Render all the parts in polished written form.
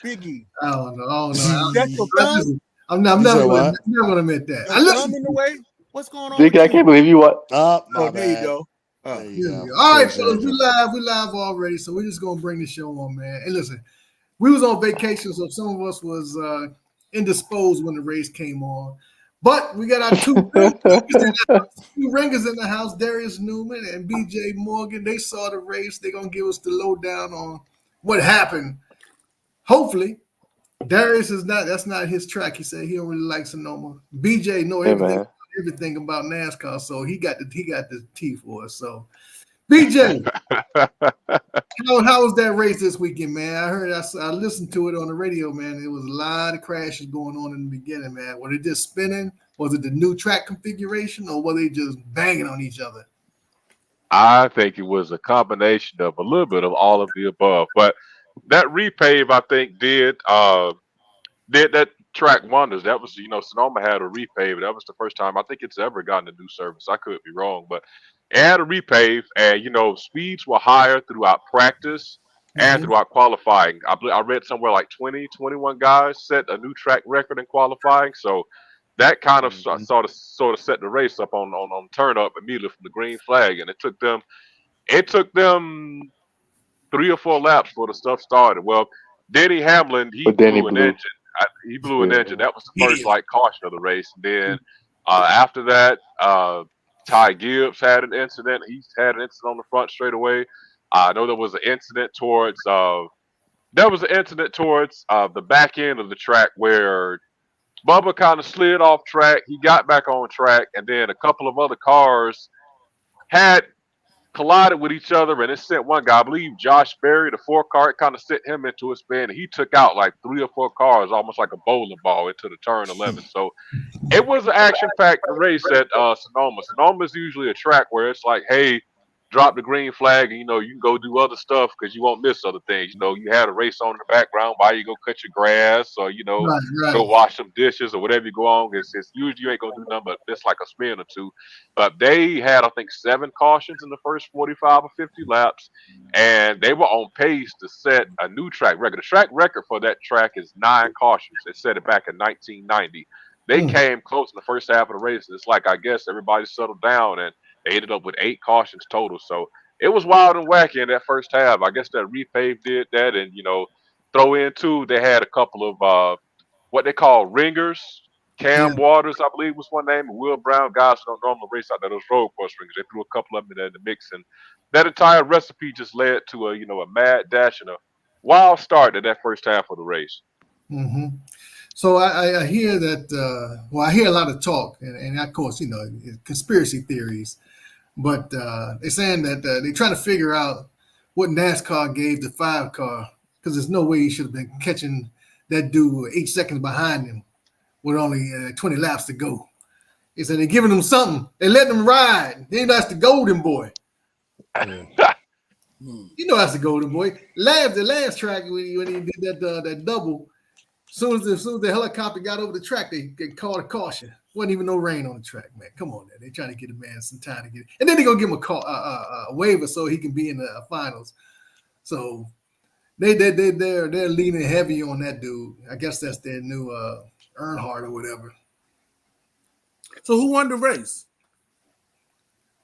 Biggie. I don't know. That's your thumb. I'm never going to admit that. Your thumb in the way. What's going on? Big, with I can't believe you what? Oh, my there you bad. go. There you go. All right, fellas, we live already, so we're just gonna bring the show on, man. And listen, we was on vacation, so some of us was indisposed when the race came on. But we got our two ringers in the house, Darius Newman and BJ Morgan. They saw the race. They're gonna give us the lowdown on what happened. Hopefully, Darius that's not his track. He said he don't really like Sonoma. BJ know everything about NASCAR, so he got the tea for us. So BJ, how was that race this weekend, man? I listened to it on the radio, man. There was a lot of crashes going on in the beginning, man. Were they just spinning? Was it the new track configuration, or were they just banging on each other? I think it was a combination of a little bit of all of the above. But that repave, I think, did that track wonders. That was, Sonoma had a repave. That was the first time I think it's ever gotten a new service. I could be wrong, but it had a repave, and speeds were higher throughout practice and throughout qualifying. I read somewhere like 20, 21 guys set a new track record in qualifying. So that kind of sort of set the race up on turn up immediately from the green flag, and it took them 3 or 4 laps before the stuff started. Well, Denny Hamlin, he blew an engine. He blew an engine. That was the first caution of the race. And then after that, Ty Gibbs had an incident. He had an incident on the front straight away. I know there was an incident towards the back end of the track where Bubba kind of slid off track. He got back on track, and then a couple of other cars had collided with each other, and it sent one guy, I believe Josh Berry, the 4 car, it kind of sent him into a spin, and he took out like 3 or 4 cars, almost like a bowling ball into the turn 11. So it was an action-packed race at Sonoma. Sonoma is usually a track where it's like, hey, drop the green flag, and you can go do other stuff because you won't miss other things. You had a race on in the background while you go cut your grass, or go wash some dishes or whatever you go on. It's usually you ain't gonna do nothing but it's like a spin or two. But they had, I think, 7 cautions in the first 45 or 50 laps, and they were on pace to set a new track record. The track record for that track is 9 cautions. It set it back in 1990. They came close in the first half of the race. It's like, I guess everybody settled down, and they ended up with 8 cautions total. So it was wild and wacky in that first half. I guess that repave did that, and throw in too, they had a couple of what they call ringers. Cam Waters, I believe, was one name, and Will Brown. Guys who don't normally race out there, those road course ringers. They threw a couple of them in the mix, and that entire recipe just led to a mad dash and a wild start to that first half of the race. Mm-hmm. So I hear that. I hear a lot of talk, and of course, conspiracy theories. But they're saying that they're trying to figure out what NASCAR gave the 5 car, because there's no way he should have been catching that dude 8 seconds behind him with only 20 laps to go. They said they're giving him something. They let him ride. That's the golden boy. That's the golden boy. The last track when he did that double, as soon as the helicopter got over the track, they called a caution. Wasn't even no rain on the track, man. Come on, man. They're trying to get a man some time to get it. And then they're going to give him a waiver so he can be in the finals. So they're leaning heavy on that dude. I guess that's their new Earnhardt or whatever. So who won the race?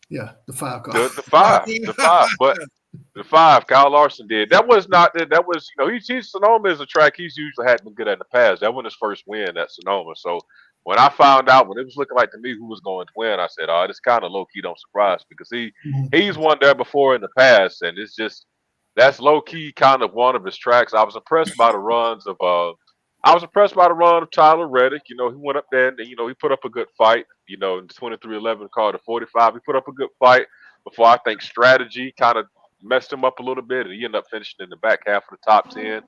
Yeah, the 5 car. The 5. But the 5, Kyle Larson did. That was he's Sonoma is a track he's usually had been good at in the past. That was his first win at Sonoma. So when I found out, when it was looking like to me who was going to win, I said, "Oh, this kind of low key don't surprise me because he's won there before in the past, and it's just that's low key kind of one of his tracks." I was impressed by the runs of Tyler Reddick. He went up there and he put up a good fight. In the 2311 car to 45, he put up a good fight before I think strategy kind of messed him up a little bit, and he ended up finishing in the back half of the top 10.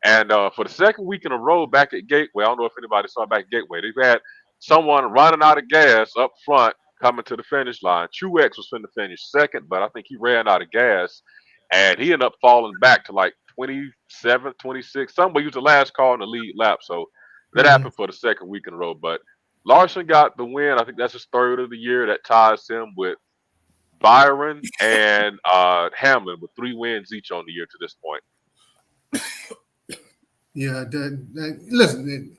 And for the second week in a row back at Gateway, I don't know if anybody saw back at Gateway, they've had someone running out of gas up front coming to the finish line. Truex was finna finish second, but I think he ran out of gas, and he ended up falling back to like 27, 26. Somebody used the last car in the lead lap, so that happened for the second week in a row. But Larson got the win. I think that's his 3rd of the year. That ties him with Byron and Hamlin with 3 wins each on the year to this point. Yeah, listen,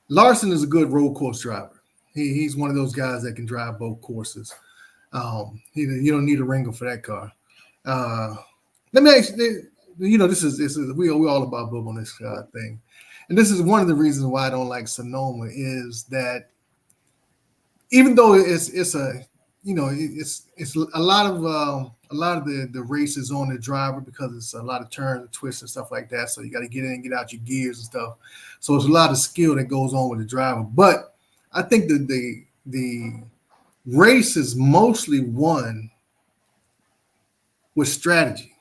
Larson is a good road course driver. He's one of those guys that can drive both courses. You don't need a Ringo for that car. Uh, Let me ask you, this is we all about Bubba on this thing, and this is one of the reasons why I don't like Sonoma is that even though it's a it's a lot of the races on the driver because it's a lot of turns and twists and stuff like that. So you got to get in and get out your gears and stuff. So it's a lot of skill that goes on with the driver. But I think that the race is mostly won with strategy.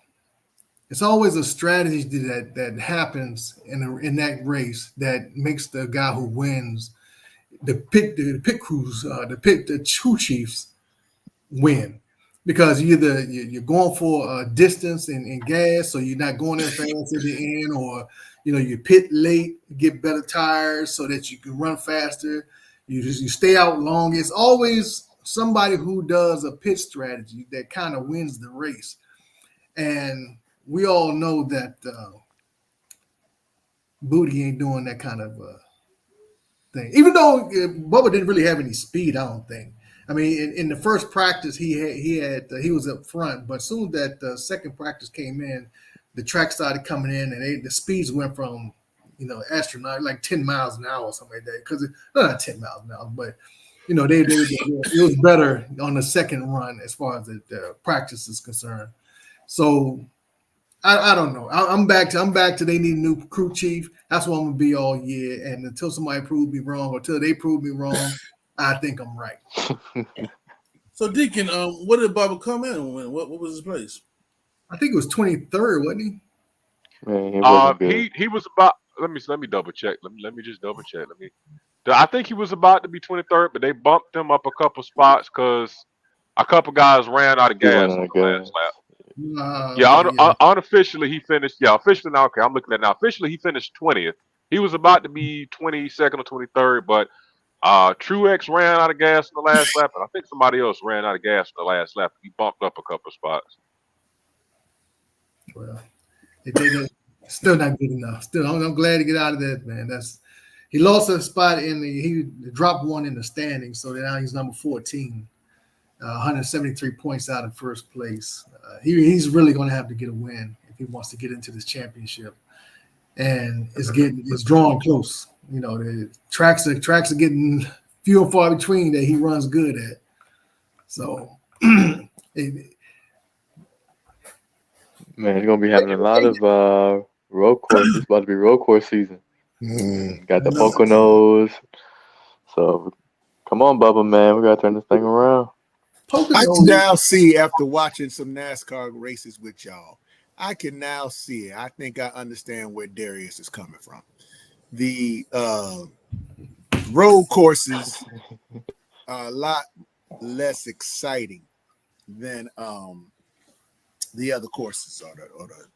It's always a strategy that happens in that race that makes the guy who wins the pit crews the two chiefs win because you're going for a distance and gas, so you're not going as fast at the end, or you pit late, get better tires so that you can run faster. You stay out long. It's always somebody who does a pit strategy that kind of wins the race, and we all know that Booty ain't doing that kind of thing. Even though Bubba didn't really have any speed, I don't think. I mean, in the first practice, he was up front, but soon that second practice came in, the track started coming in, and the speeds went from astronaut like 10 miles an hour or something like that. Because not 10 miles an hour, but it was better on the second run as far as the practice is concerned. So I don't know. I'm back to they need a new crew chief. That's what I'm gonna be all year. And until somebody proves me wrong, or until they prove me wrong, I think I'm right. So Deacon, what did Bubba come in and win? What was his place? I think it was 23rd, wasn't he? Man, he wasn't good. He was about. Let me double check. Let me just double check. I think he was about to be 23rd, but they bumped him up a couple spots because a couple guys ran out of He ran gas out on of the last gas. lap. Yeah. Unofficially he finished. Yeah, officially now. Okay, I'm looking at it now. Officially he finished 20th. He was about to be 22nd or 23rd, but Truex ran out of gas in the last lap, and I think somebody else ran out of gas in the last lap. He bumped up a couple spots. Well, they still not good enough. Still, I'm glad to get out of that, man. He lost a spot he dropped one in the standings, so now he's number 14. 173 points out in first place. He's really going to have to get a win if he wants to get into this championship, and it's drawing close. The tracks are getting few and far between that he runs good at. So, Man, he's gonna be having a lot of road course. It's about to be road course season. Got the Poconos. So come on, Bubba, man, we gotta turn this thing around. I can now see, after watching some NASCAR races with y'all, I can now see it. I think I understand where Darius is coming from. The road courses are a lot less exciting than the other courses or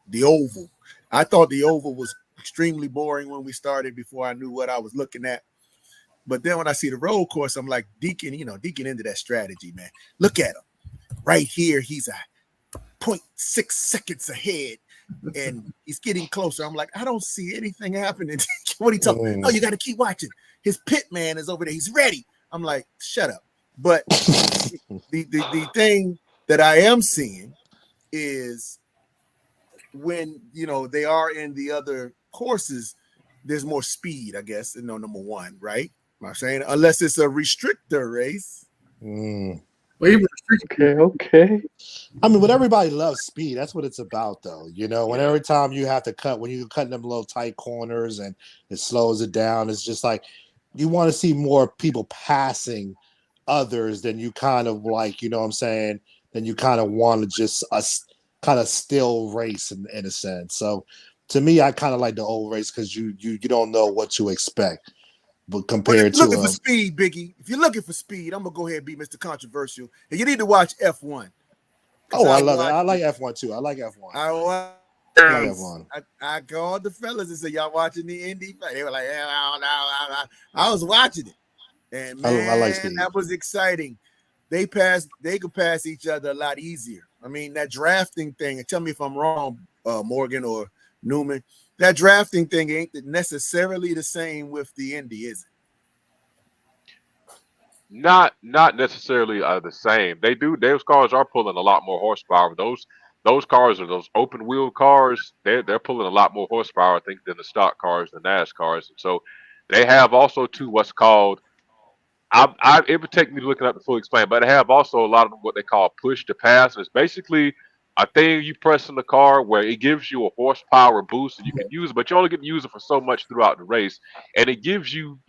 the oval. I thought the oval was extremely boring when we started before I knew what I was looking at. But then when I see the road course, I'm like, Deacon into that strategy, man. Look at him. Right here, he's a 0.6 seconds ahead, and he's getting closer. I'm like, I don't see anything happening. What are you talking? Oh, you got to keep watching. His pit man is over there. He's ready. I'm like, shut up. But the thing that I am seeing is when they are in the other courses, there's more speed, I guess. Number one, right? I'm saying, unless it's a restrictor race. Okay. I mean, but everybody loves speed. That's what it's about, though. When every time you have to cut, when you're cutting them little tight corners and it slows it down, it's just like you want to see more people passing others than you kind of like, you know what I'm saying? Then you kind of want to just kind of still race in a sense. So to me, I kind of like the old race because you don't know what to expect. But compared looking for speed, Biggie. If you're looking for speed, I'm gonna go ahead and be Mr. Controversial, and you need to watch F1. Oh, I love it. I like F1 too. I like F1. I like F1. I called the fellas and said, "Y'all watching the Indy?" They were like, I was watching it, and man, I like speed. That was exciting. They could pass each other a lot easier. I mean, that drafting thing. And tell me if I'm wrong, Morgan or Newman. that drafting thing ain't necessarily the same with the Indy, is it? Not necessarily the same. Those cars are pulling a lot more horsepower. Those cars are those open wheel cars. They're pulling a lot more horsepower, I think, than the stock cars, the NASCARs. And so they have also too what's called it would take me looking up to fully explain, but I have also a lot of what they call push to pass. And it's basically a thing you press in the car where it gives you a horsepower boost and you can use it, but you only get to use it for so much throughout the race. And it gives you,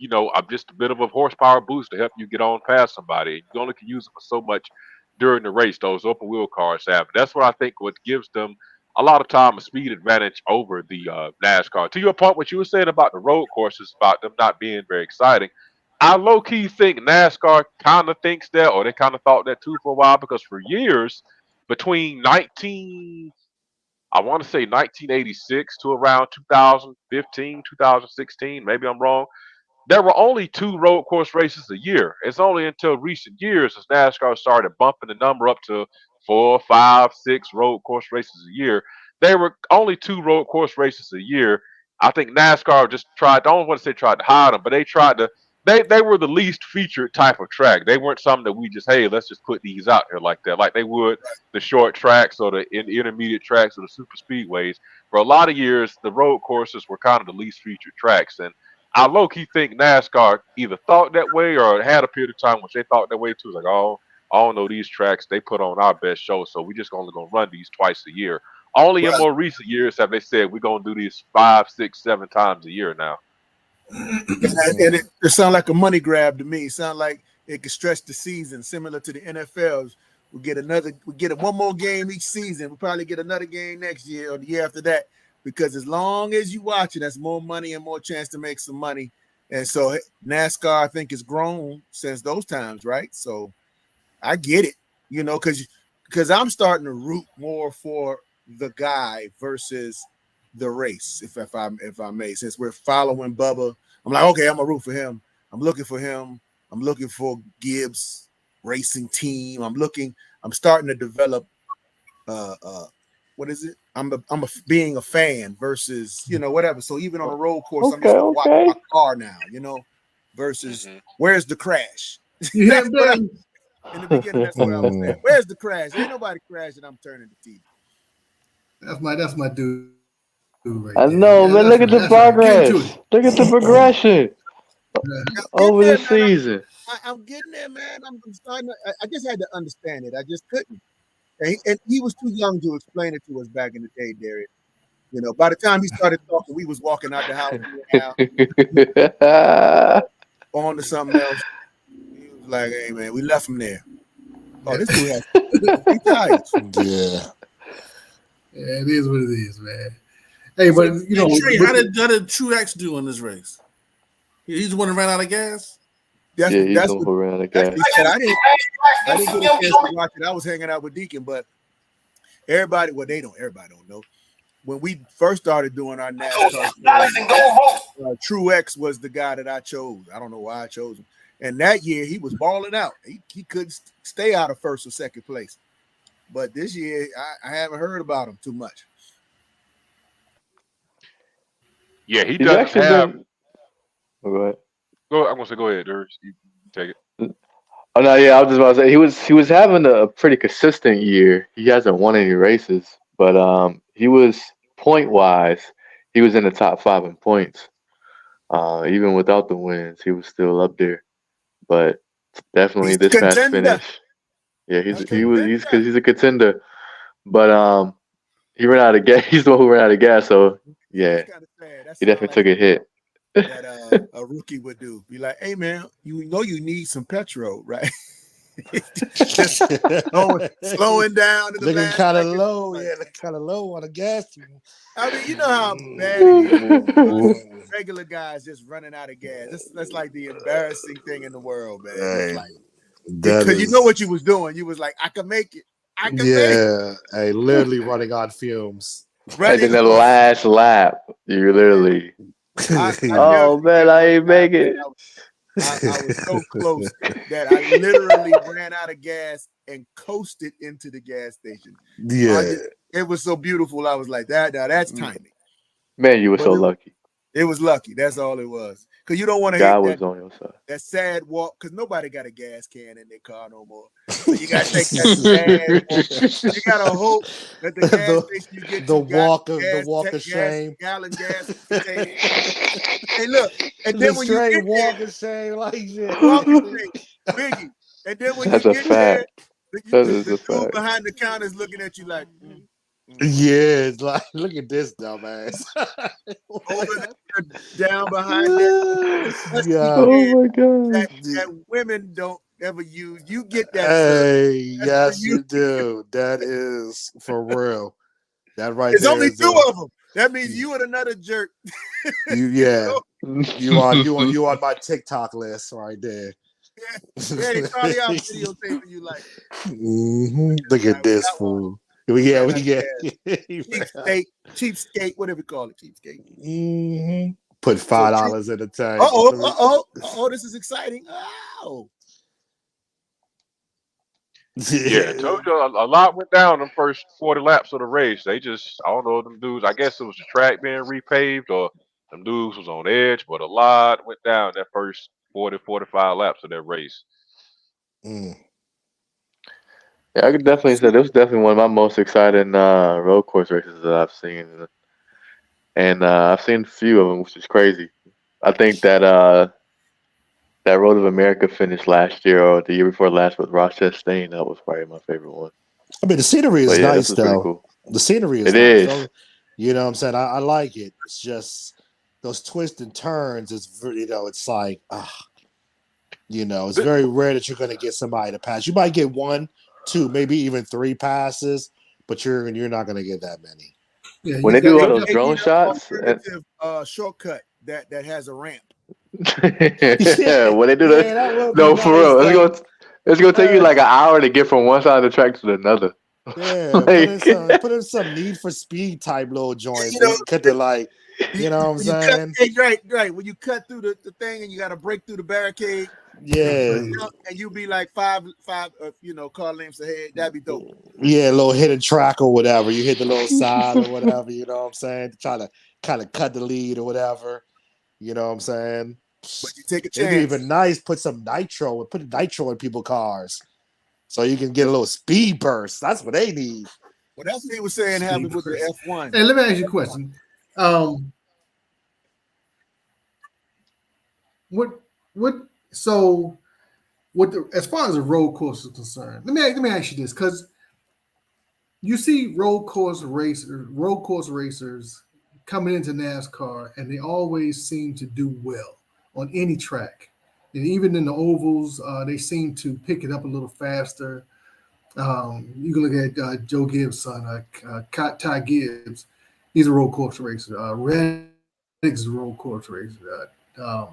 just a bit of a horsepower boost to help you get on past somebody. You only can use it for so much during the race, those open wheel cars have. And that's what I think what gives them a lot of time a speed advantage over the NASCAR. To your point, what you were saying about the road courses, about them not being very exciting, I low key think NASCAR kind of thinks that, or they kind of thought that too for a while, because for years, between I want to say 1986 to around 2015, 2016, maybe I'm wrong, there were only two road course races a year. It's only until recent years as NASCAR started bumping the number up to 4, 5, 6 road course races a year. There were only two road course races a year. I think NASCAR just tried. I don't want to say tried to hide them, but they tried to. They were the least featured type of track. They weren't something that we just, hey, let's just put these out here like that, like they would the short tracks or the intermediate tracks or the super speedways. For a lot of years, the road courses were kind of the least featured tracks, and I low key think NASCAR either thought that way or had a period of time which they thought that way too. Like, oh, I don't know these tracks. They put on our best show, so we just only gonna run these twice a year. Only in Right. more recent years have they said we're gonna do these 5, 6, 7 times a year now. And it sounds like a money grab to me. It sounds like it could stretch the season, similar to the NFLs. We get one more game each season. We'll probably get another game next year or the year after that. Because as long as you watch it, that's more money and more chance to make some money. And so NASCAR, I think, has grown since those times, right? So I get it, because I'm starting to root more for the guy versus the race, if I may. Since we're following Bubba, I'm like, okay, I'm gonna root for him. I'm looking for him. I'm looking for Gibbs racing team. I'm starting to develop what is it? Being a fan versus whatever. So even on a road course, I'm just watching my car now, versus where's the crash? Yeah, That's what in the beginning. That's what I was saying. Where's the crash? Ain't nobody crashing. I'm turning the TV. that's my dude. Right I there. know, Yeah, man. Look at the that's right. Get into progress. Look at the progression over the season. I'm getting there, man. I'm starting to, I just had to understand it. I just couldn't. And he was too young to explain it to us back in the day, Darius. By the time he started talking, we was walking out the house on to something else. He was like, "Hey, man, we left him there." Oh, this dude has three tires. Yeah. Yeah, it is what it is, man. Hey, but Trey, how did Truex do in this race? He's the one that ran out of gas. He's That's the what one around the gas. he said. I didn't get a chance to watch it. I was hanging out with Deacon, but everybody don't know. When we first started doing our NASCAR, Truex was the guy that I chose. I don't know why I chose him. And that year he was balling out. He couldn't stay out of first or second place. But this year I haven't heard about him too much. Yeah, he He's doesn't actually have. been. Oh, go ahead. I'm gonna say go ahead, Darius. You take it. Oh no, yeah, I was just about to say he was having a pretty consistent year. He hasn't won any races, but he was point wise, he was in the top 5 in points. Even without the wins, he was still up there. But definitely He's this a past contender. finish, yeah, he's a contender. But he ran out of gas. He's the one who ran out of gas. So yeah, That's kind of sad. That he sounds definitely like took a hit. that a rookie would do. Be like, hey man, you need some petrol, right? Just slowing down in the looking last kind of second. low. Yeah, looking kind of low on the gas. I mean, you know how bad it is. Regular guys just running out of gas. That's like the embarrassing thing in the world, man. It's like, because you know what you was doing. You was like, I can make it. I can make it. Hey, literally running on fumes. And then the last lap, you literally. Oh man, I ain't make it. I was so close that I literally ran out of gas and coasted into the gas station. Yeah, it was so beautiful. I was like, that's timing. Man, you were But so lucky. it was lucky. That's all it was. Because you don't want to hit God that was on your side. that sad walk. Because nobody got a gas can in their car no more. So you got to take that sad walk. You got to hope that the gas station you get the to got walk of gas, shame. gallon gas container. Hey, look. And The then when you straight get walk of shame, like shit. walk of shame, Biggie. And then when you That's a get there, fact. That is the a dude fact. behind the counter is looking at you like, Yeah, it's like, look at this dumbass. over there, down behind that. Yeah. Oh my god. That women don't ever use. You get that service. Hey, That's for yes, you. you do. That is for real. That right It's there only is two a of them. That means you and another jerk. you. You Yeah, know? you on my TikTok list right there. Yeah, they probably out videotaping you like, Look at right, we this got one. fool. We Ran get, out we of get. cheapskate, whatever you call it, cheapskate. Put So $5 in the tank. oh, this is exciting. Oh, Yeah, told you a lot went down them first 40 laps of the race. They just, I don't know, them dudes, I guess it was the track being repaved or them dudes was on edge, but a lot went down that first 40, 45 laps of that race. Mm. Yeah, I could definitely say this was definitely one of my most exciting road course races that I've seen, and I've seen a few of them, which is crazy. I think that Road of America finish last year or the year before last with Ross Chastain, that was probably my favorite one. I mean, the scenery But is yeah, this nice was pretty though. cool. The scenery is It nice. is. You know what I'm saying? I like it. It's just those twists and turns. It's like, it's Th- very rare that you're going to get somebody to pass. You might get one, two, maybe even three passes, but you're not going to get that many. Yeah, When you they got do all you those got they drone need an shots, alternative shortcut that has a ramp. yeah, when they do Yeah, that, that would be no, for nice real, though. it's gonna take you Uh, like an hour to get from one side of the track to another. yeah, Like, put in some Need for Speed type little joints You where you know, can cut the like, you know what I'm when you cut, saying? hey, right. When you cut through the thing and you got to break through the barricade, Yeah, and you be like five, car lengths ahead. That'd be dope. yeah, a little hidden track or whatever. You hit the little side or whatever, you know what I'm saying? To try to kind of cut the lead or whatever. You know what I'm saying? But you take a It'd be chance. even nice, put nitro in people's cars. So you can get a little speed burst. That's what they need. Well, that's what they were saying happened with the F1. Hey, let me ask you a question. What what so as far as the road course is concerned, let me ask you this, because you see road course racers coming into NASCAR, and they always seem to do well on any track, and even in the ovals, they seem to pick it up a little faster. You can look at Joe Gibbs' son, Ty Gibbs. He's a road course racer. Reddick's a road course racer. Uh,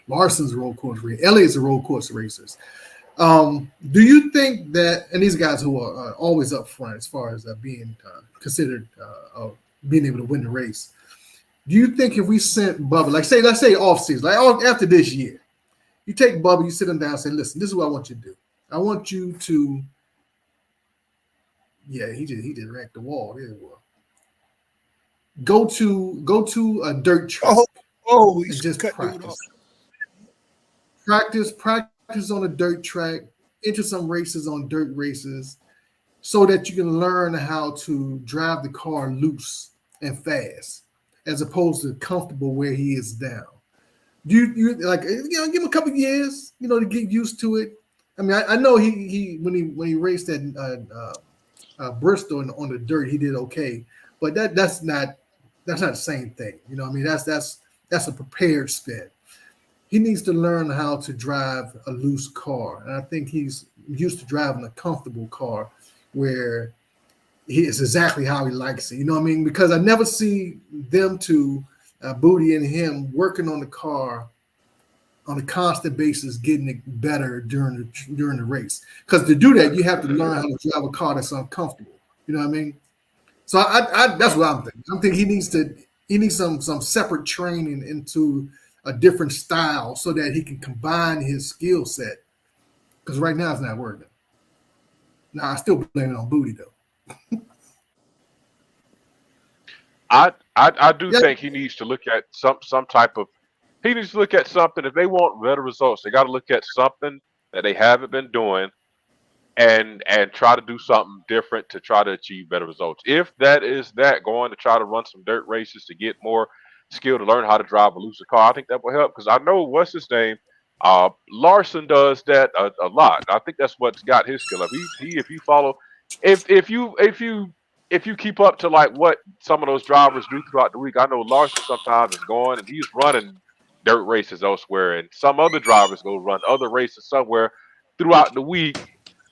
Larson's a road course racer. Elliott's a road course racers. Do you think that, and these guys who are always up front as far as being considered being able to win the race, do you think if we sent Bubba, let's say off season, after this year, you take Bubba, you sit him down and say, listen, this is what I want you to do. I want you to, he just wrecked the wall. There it was. Go to a dirt track He's and just cut dude off. practice on a dirt track, enter some races on dirt races, so that you can learn how to drive the car loose and fast, as opposed to comfortable where he is down. You like, give him a couple of years, to get used to it. I mean, I know he when he raced at Bristol on the dirt, he did okay, but that's not the same thing. You know what I mean? That's a prepared spin. He needs to learn how to drive a loose car, and I think he's used to driving a comfortable car where he is exactly how he likes it. You know what I mean? Because I never see them two, Booty and him, working on the car on a constant basis, getting it better during the race. Because to do that, you have to learn how to drive a car that's uncomfortable. You know what I mean? So I that's what I'm thinking. I'm thinking he needs some separate training into a different style so that he can combine his skill set. Because right now it's not working. Now I still blame it on Booty though. I do Yeah. think he needs to look at some type of. He needs to look at something. If they want better results, they got to look at something that they haven't been doing and try to do something different to try to achieve better results. If that is that going to try to run some dirt races to get more skill to learn how to drive a looser car, I think that will help because I know what's his name. Larson does that a lot. I think that's what's got his skill up. He if you follow, if you keep up to like what some of those drivers do throughout the week, I know Larson sometimes is going and he's running dirt races elsewhere, and some other drivers go run other races somewhere throughout the week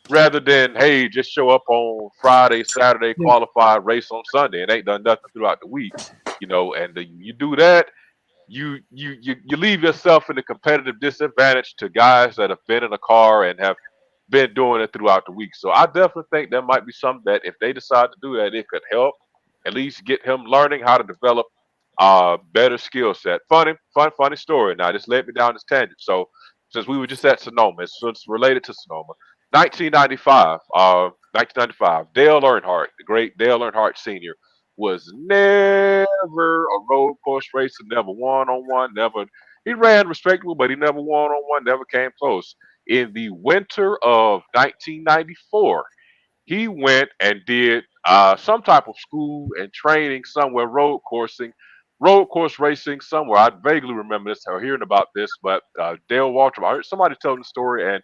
rather than hey just show up on Friday, Saturday, Yeah. qualify, race on Sunday, and ain't done nothing throughout the week. And you do that, you leave yourself in a competitive disadvantage to guys that have been in a car and have been doing it throughout the week. So I definitely think that might be something that if they decide to do that, it could help at least get him learning how to develop better skill set. Funny story. Now this led me down this tangent. So since we were just at Sonoma, it's related to Sonoma. 1995, Dale Earnhardt, the great Dale Earnhardt Sr., was never a road course racer, never one on one, never. He ran respectable, but he never one on one, never came close. In the winter of 1994, he went and did some type of school and training somewhere, road course racing somewhere. I vaguely remember this or hearing about this, but Dale Waltrip, I heard somebody telling the story, and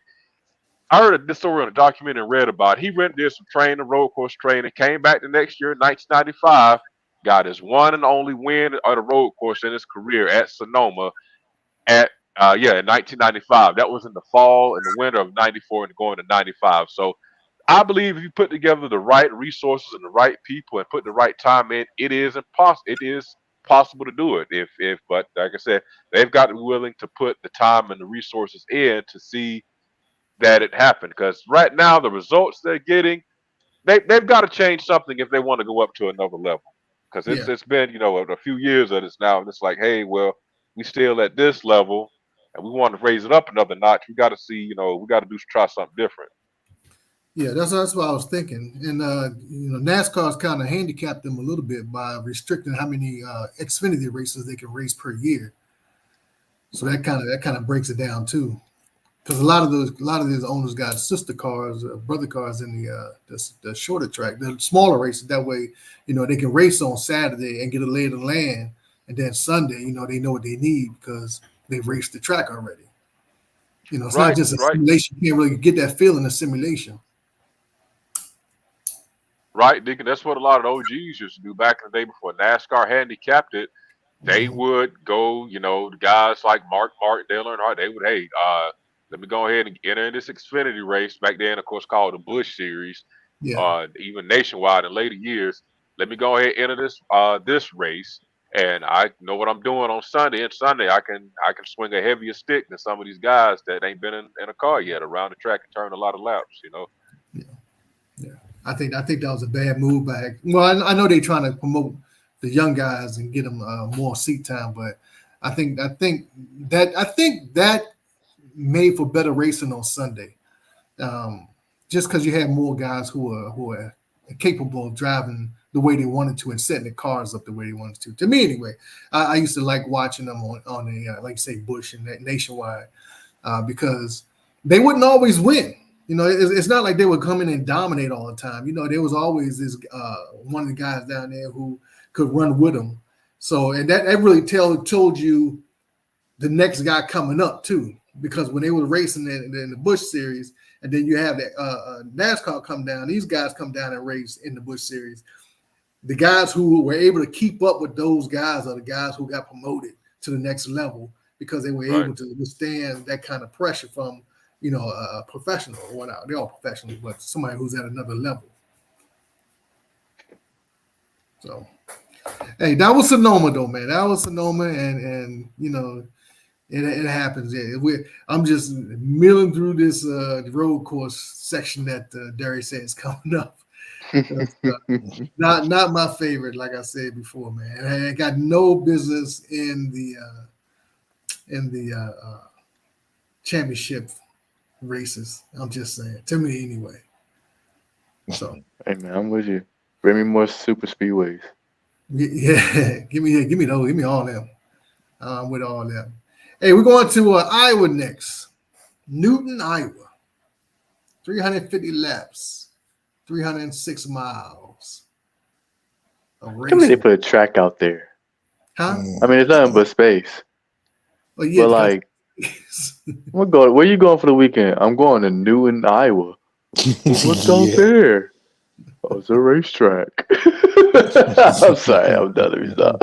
I heard this story on a documentary and read about it. He went did some training, road course training, came back the next year, 1995, got his one and only win of the road course in his career at Sonoma at in 1995. That was in the fall and the winter of 94 and going to 95. So I believe if you put together the right resources and the right people and put the right time in, it is impossible. It is possible to do it. But like I said, they've got to be willing to put the time and the resources in to see that it happened. Because right now, the results they're getting, they've got to change something if they want to go up to another level. Because Yeah. it's been a few years of this now, and it's like, hey, well, we still at this level, and we want to raise it up another notch. We got to see, we got to try something different. Yeah, that's what I was thinking. And NASCAR's kind of handicapped them a little bit by restricting how many Xfinity races they can race per year. So that kind of breaks it down too. Because a lot of these owners got sister cars, brother cars in the shorter track, the smaller races. That way, they can race on Saturday and get a lay of the land, and then Sunday, they know what they need because they've raced the track already. It's not Right, just a right, simulation. You can't really get that feel in a simulation. right, Deacon. That's what a lot of the OGs used to do back in the day before NASCAR handicapped it. They Mhm. would go, the guys like Mark Martin, Dale Earnhardt, they would, hey, let me go ahead and enter in this Xfinity race back then, of course, called the Busch Series, Yeah, even nationwide in later years. Let me go ahead and enter this race, and I know what I'm doing on Sunday. And Sunday, I can swing a heavier stick than some of these guys that ain't been in a car yet around the track and turn a lot of laps. yeah, yeah. I think that was a bad move back. Well, I know they're trying to promote the young guys and get them more seat time, but I think that made for better racing on Sunday. Um, just because you had more guys who are capable of driving the way they wanted to and setting the cars up the way they wanted to. To me, anyway, I used to like watching them on a like say Bush and that Nationwide because they wouldn't always win. It's not like they would come in and dominate all the time. There was always this one of the guys down there who could run with them. So, and that really told you the next guy coming up too, because when they were racing in the Bush Series, and then you have the NASCAR come down, these guys come down and race in the Bush Series. The guys who were able to keep up with those guys are the guys who got promoted to the next level because they were Right. able to withstand that kind of pressure from a professional or whatnot. They're all professionals, but somebody who's at another level. So, hey, that was Sonoma though, man. That was Sonoma, and it happens. Yeah, I'm just milling through this road course section that Darius said is coming up. That's, not my favorite, like I said before, man. I got no business in the championship races. I'm just saying, to me anyway. So Hey man, I'm with you. Bring me more super speedways. Yeah, give me those. Give me all them. With all them. Hey, we're going to Iowa next. Newton, Iowa. 350 laps, 306 miles of I can't believe they racing. put a track out there. Huh? I mean, it's nothing but space. Well, yeah, But like, where you going for the weekend? I'm going to Newton, Iowa. What's out there? Oh, it's a racetrack. I'm sorry, I'm done. Let me stop.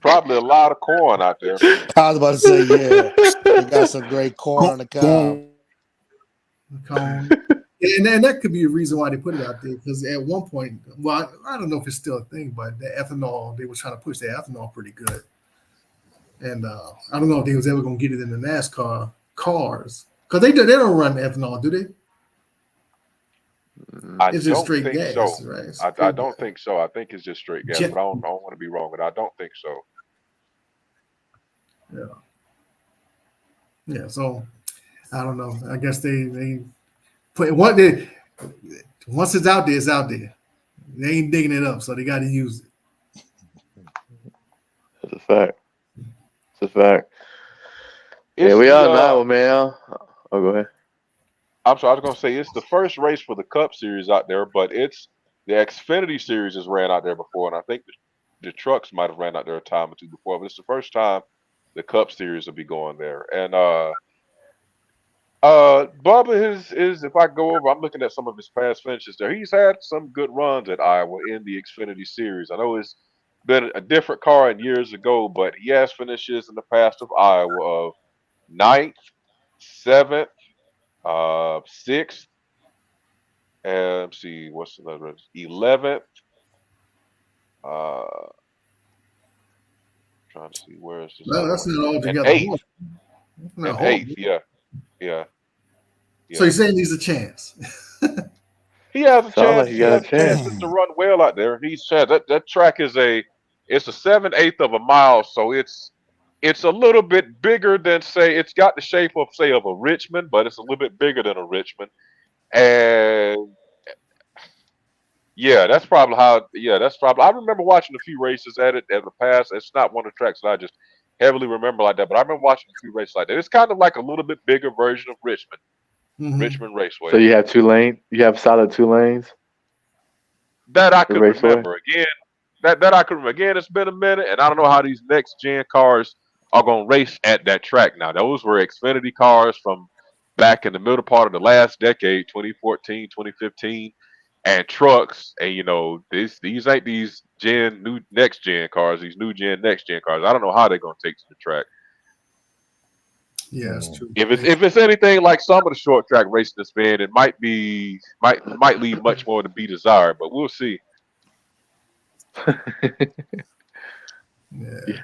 Probably a lot of corn out there. I was about to say, yeah, they got some great corn on the cob. Cone. And that could be a reason why they put it out there, because at one point, well, I don't know if it's still a thing, but the ethanol, they were trying to push the ethanol pretty good. And I don't know if they was ever going to get it in the NASCAR cars, because they don't run ethanol, do they? I It's just don't straight think gas, so. right? I don't think so. I think it's just straight gas, Jet. but I don't want to be wrong, but I don't think so. Yeah, so I don't know. I guess they put what they once it's out there, it's out there. They ain't digging it up, so they got to use it. That's a fact. It's a fact. It's Yeah, we the, are in Iowa, man. Oh, go ahead. I'm sorry, I was going to say it's the first race for the Cup Series out there, but it's the Xfinity Series has ran out there before, and I think the trucks might have ran out there a time or two before, but it's the first time the Cup Series will be going there. And Bubba is if I go over, I'm looking at some of his past finishes there. He's had some good runs at Iowa in the Xfinity Series. I know it's been a different car in years ago, but he has finishes in the past of Iowa of 9th, 7th, 6th, and let's see, what's another 11th. Trying to see where is this No, other that's one? not all And together. 8th, Not and all. 8th, yeah. So you're saying he's a chance? He has a Sound chance. like you He got a has chance. chances to run well out there. He's that track is it's a 7/8 of a mile, so it's a little bit bigger than, say, it's got the shape of, say, of a Richmond, but it's a little bit bigger than a Richmond. And yeah, that's probably how. Yeah, that's probably. I remember watching a few races at it in the past. It's not one of the tracks that I just heavily remember like that, but I remember watching a few races like that. It's kind of like a little bit bigger version of Richmond, Richmond Raceway. So you have 2 lanes. You have solid 2 lanes. That I The could raceway? remember. Again, that I could remember. Again, it's been a minute, and I don't know how these next gen cars are gonna race at that track now. Those were Xfinity cars from back in the middle part of the last decade, 2014, 2015, and trucks. And these ain't these new next gen cars. These new gen next gen cars. I don't know how they're gonna take to the track. Yeah, that's true. If it's anything like some of the short track racing that's been, it might leave much more to be desired. But we'll see. Yeah.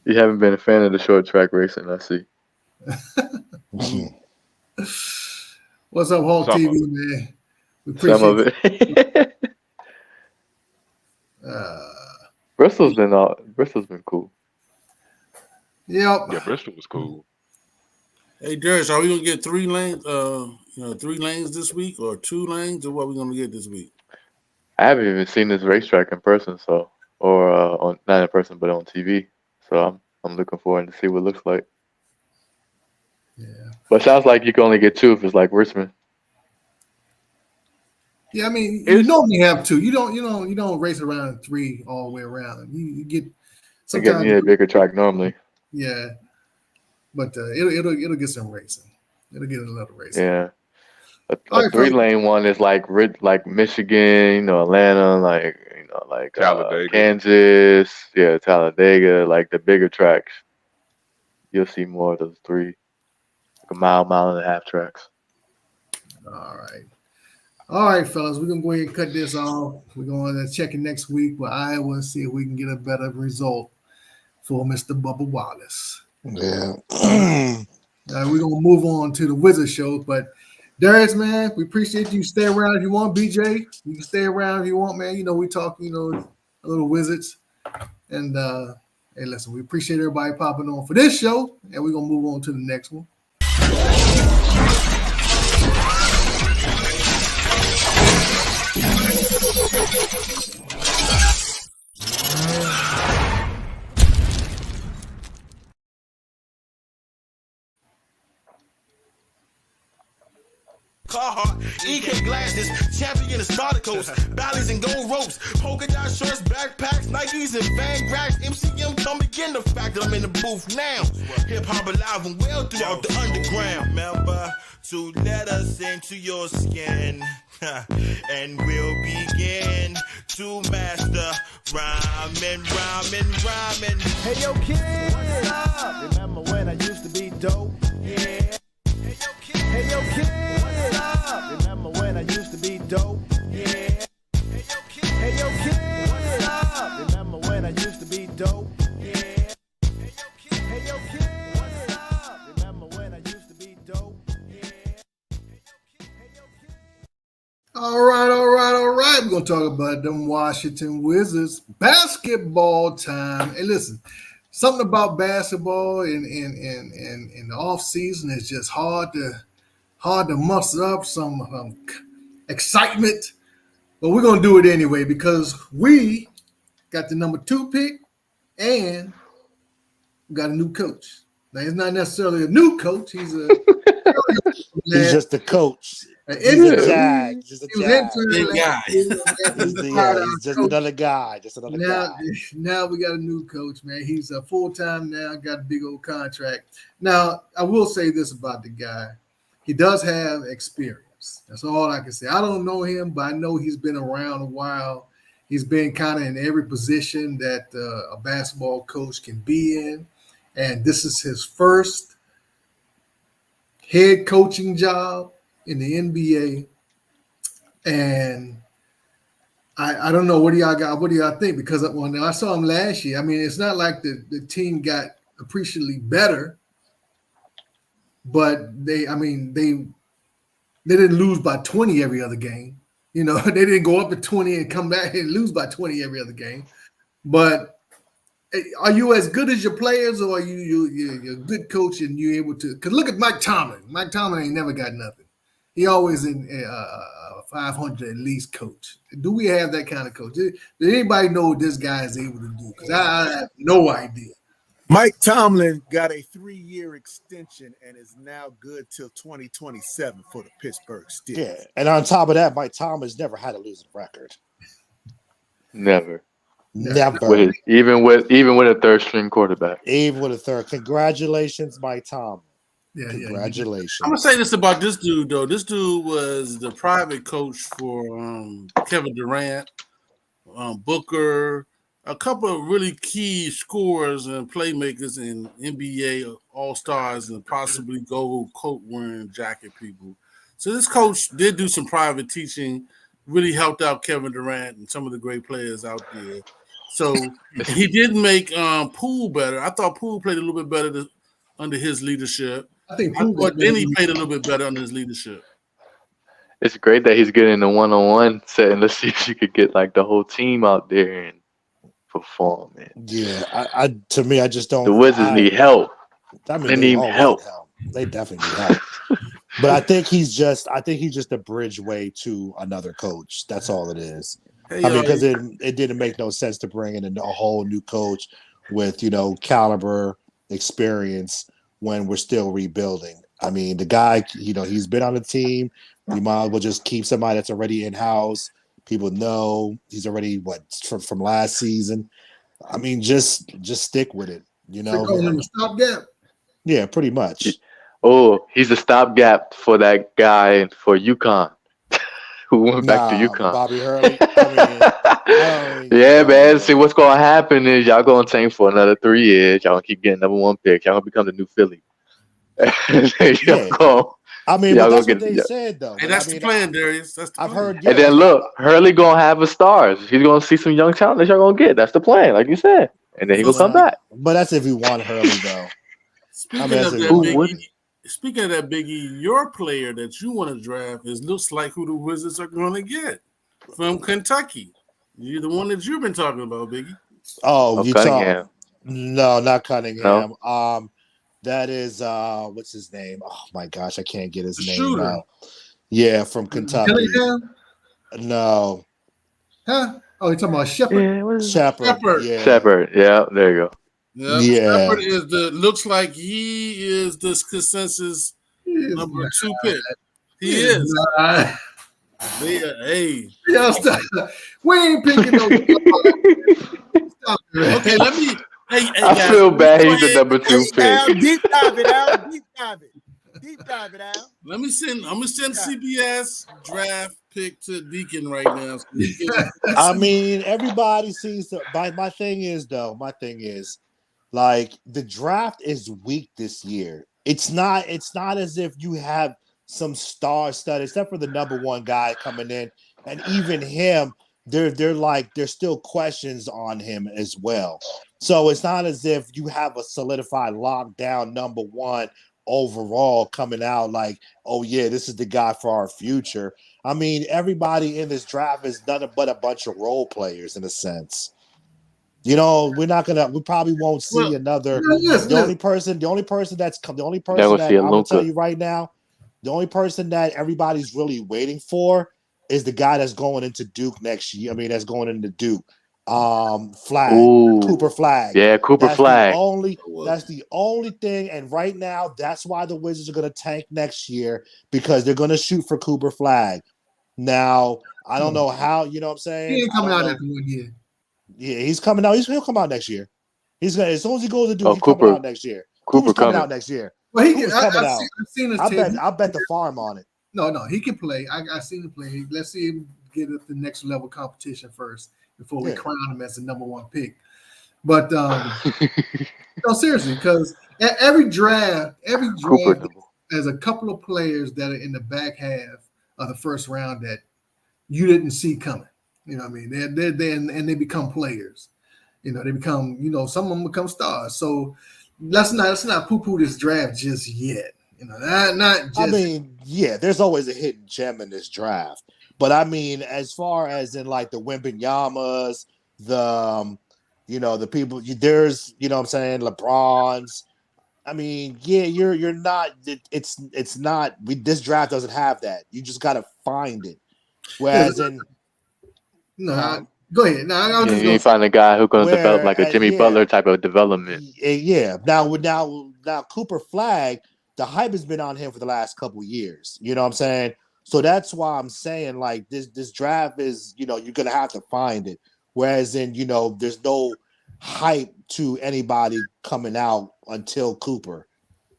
You haven't been a fan of the short track racing, I see. What's up, Hulk Some TV, of it. man? We appreciate Some of it. Bristol's been cool. Yep. Yeah, Bristol was cool. Hey, Darius, are we gonna get 3 lanes? 3 lanes this week, or 2 lanes, or what we gonna get this week? I haven't even seen this racetrack in person, or not in person, but on TV. So I'm looking forward to see what it looks like. Yeah. But it sounds like you can only get 2 if it's like Richmond. Yeah, I mean, you normally have 2. You don't race around 3 all the way around. You get sometimes a bigger track normally. Yeah, but it'll get some racing. It'll get a little racing. Yeah. A right, 3-lane one is like Michigan, Atlanta, like Talladega. Kansas, Talladega, like the bigger tracks. You'll see more of those 3, like a mile and a half tracks. All right, fellas, we're gonna go ahead and cut this off. We're going to check it next week with Iowa and see if we can get a better result for Mr. Bubba Wallace. Yeah. We're gonna move on to the Wizard show, but Darius, man, we appreciate you. Stay around if you want. BJ, you can stay around if you want, man. We talk, a little Wizards. And hey, listen, we appreciate everybody popping on for this show, and we're gonna move on to the next one. Carhartt, EK glasses, champion of starter coats, ballies and gold ropes, polka dot shorts, backpacks, Nikes and Van Grags, MCM come again. The fact that I'm in the booth now, hip hop alive and well throughout the underground. Remember to let us into your skin, and we'll begin to master rhyming. Hey yo kid, what's up? Remember when I used to be dope? Yeah. Hey yo kid, what's up? Remember when I used to be dope? Yeah. Hey yo kid, what's up? Remember when I used to be dope? Yeah. Hey yo kid, what's up? Remember when I used to be dope? All right. We're gonna talk about them Washington Wizards basketball time. And listen, something about basketball in the off season is just hard to muster up some excitement. But we're gonna do it anyway because we got the number 2 pick and we got a new coach. Now he's not necessarily a new coach. He's He's just the coach. He's a jag. Just a jag. He's just another guy. Now we got a new coach, man. He's a full-time now, got a big old contract. Now, I will say this about the guy. He does have experience. That's all I can say. I don't know him, but I know he's been around a while. He's been kind of in every position that a basketball coach can be in. And this is his first head coaching job in the NBA, and I don't know, what do y'all think? Because when I saw him last year, I mean, it's not like the team got appreciably better, but they didn't lose by 20 every other game. You know, they didn't go up to 20 and come back and lose by 20 every other game. But are you as good as your players, or are you're a good coach and you're able to? Because look at Mike Tomlin. Mike Tomlin ain't never got nothing. He always in 500 at least coach. Do we have that kind of coach? Did anybody know what this guy is able to do? Because I have no idea. Mike Tomlin got a 3-year extension and is now good till 2027 for the Pittsburgh Steelers. Yeah, and on top of that, Mike Tomlin's never had a losing record. Never. Even with a third string quarterback. Even with a third. Congratulations, Mike Tomlin. Yeah, congratulations. I'm gonna say this about this dude though. This dude was the private coach for Kevin Durant, Booker, a couple of really key scorers and playmakers in NBA All-Stars and possibly gold coat wearing jacket people. So this coach did do some private teaching, really helped out Kevin Durant and some of the great players out there. So he did make Poole better. I thought Poole played a little bit better under his leadership. I think Denny played a little bit better under his leadership. It's great that he's getting the one-on-one setting. Let's see if you could get like the whole team out there and perform. Man. Yeah, to me, I just don't. The Wizards need help. I mean, they need help. They definitely need help. But I think he's just a bridgeway to another coach. That's all it is. Because it didn't make no sense to bring in a whole new coach with caliber experience when we're still rebuilding. I mean, the guy, he's been on the team. We might as well just keep somebody that's already in-house. People know he's already from last season. I mean, just stick with it. Stopgap. Yeah, pretty much. Oh, he's a stopgap for that guy for UConn who went back to UConn. Bobby Hurley. Yeah, man. See, what's going to happen is y'all going to tank for another 3 years. Y'all going to keep getting number 1 picks. Y'all going to become the new Philly. I mean, but that's what they said, though. Hey, that's the plan, Darius. That's the plan. I've heard. And then look, Hurley going to have a stars. He's going to see some young talent that y'all going to get. That's the plan, like you said. And then he going to come back. But that's if we want Hurley, though. Speaking of that, Biggie, your player that you want to draft looks like who the Wizards are going to get from Kentucky. You're the one that you've been talking about, Biggie. Oh, you Cunningham. No, not Cunningham. No? That is what's his name? Oh my gosh, I can't get his name Shooter. out. Yeah, from Kentucky. Cunningham? No. Huh? Oh, you're talking about Shepard? Shepard. Yeah. Shepard. Yeah, there you go. Yeah. Shepard looks like he is the consensus number 2 pick. He is. Nah. Hey. Y'all stop. We ain't picking no. Stop it. Okay, let me. Hey, I guys. feel let me bad. go He's the ahead- number 2 Hey, Al, pick. deep dive it, Al. Deep dive it. Deep dive it, Al. Let me send. I'm gonna send CBS draft pick to Deacon right now. So he can, I mean, everybody sees the. My thing is though. My thing is, like, the draft is weak this year. It's not. It's not as if you have some star stud, except for the number one guy coming in, and even him, they're like there's still questions on him as well. So it's not as if you have a solidified lockdown number one overall coming out like, oh yeah, this is the guy for our future. I mean, everybody in this draft is nothing but a bunch of role players in a sense. You know, we probably won't see well, another. Yes, The yes. only person that You're that gonna see a I'm gonna tell Luka. you right now, the only person that everybody's really waiting for is the guy that's going into Duke next year. I mean, that's going into Duke. Flag, Cooper Ooh, Flag. yeah, Cooper That's the Flag. only. That's the only thing. And right now, that's why the Wizards are going to tank next year because they're going to shoot for Cooper Flag. Now, I don't know how. You know what I'm saying? He ain't I coming don't out know. after 1 year. Yeah, he's coming out. He'll come out next year. He's gonna as soon as he goes to Duke, Oh, he's coming Cooper. out next year. Cooper Cooper's coming coming. out next year. Well, Cooper's coming out. I've seen his I tape. bet the farm on it. No, he can play. I seen him play. Let's see him get up the next level competition first before we Yeah. crown him as the number one pick. But no, seriously, because every draft Cooper. has a couple of players that are in the back half of the first round that you didn't see coming. You know what I mean? They're there and they become players. You know, they become, some of them become stars. So let's not poo-poo this draft just yet. You know, not just. I mean, yeah, there's always a hidden gem in this draft. But I mean, as far as in like the Wembanyama's, the people there's, what I'm saying, LeBron's. I mean, yeah, you're not. It's not. This draft doesn't have that. You just got to find it. Whereas in Go ahead. No, I was Yeah, just you gonna ain't find a guy who's gonna develop where like a Jimmy yeah, Butler type of development. yeah. Now Cooper Flag, the hype has been on him for the last couple years. You know what I'm saying? So that's why I'm saying like this draft is, you're gonna have to find it. Whereas in, there's no hype to anybody coming out until Cooper.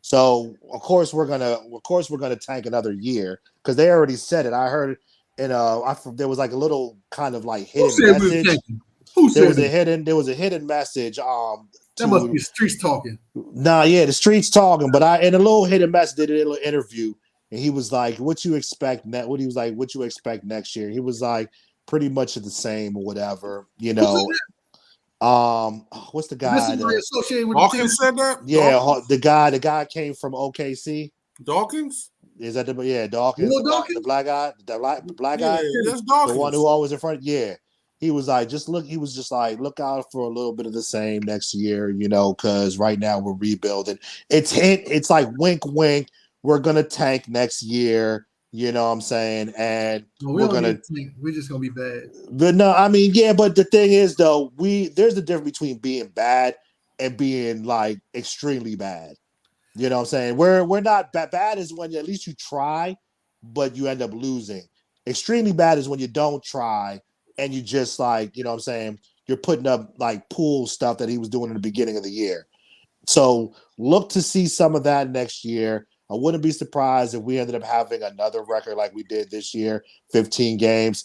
So of course we're gonna tank another year because they already said it. I heard there was like a little kind of like hidden message. Who There said was a that? hidden message. That must be streets talking. The streets talking. But in a little hidden message, they did a little interview, and he was like, "What you expect what he was like, what you expect next year?" He was like, "Pretty much the same or whatever." What's the guy? Associated with Dawkins said that. Yeah, Dawkins? the guy came from OKC. Dawkins. Is that Dawkins, You know Dawkins? the black guy, the black Yeah, guy, that's Dawkins. the one who always in front? Yeah, he was like, he was just like, look out for a little bit of the same next year, because right now we're rebuilding. It's like wink, wink. We're gonna tank next year. You know what I'm saying? And we're just gonna be bad. But no, I mean, yeah, but the thing is though, there's a difference between being bad and being like extremely bad. You know what I'm saying? We're not bad is when at least you try, but you end up losing. Extremely bad is when you don't try and you just like, you know what I'm saying, you're putting up like pool stuff that he was doing in the beginning of the year. So look to see some of that next year. I wouldn't be surprised if we ended up having another record like we did this year, 15 games.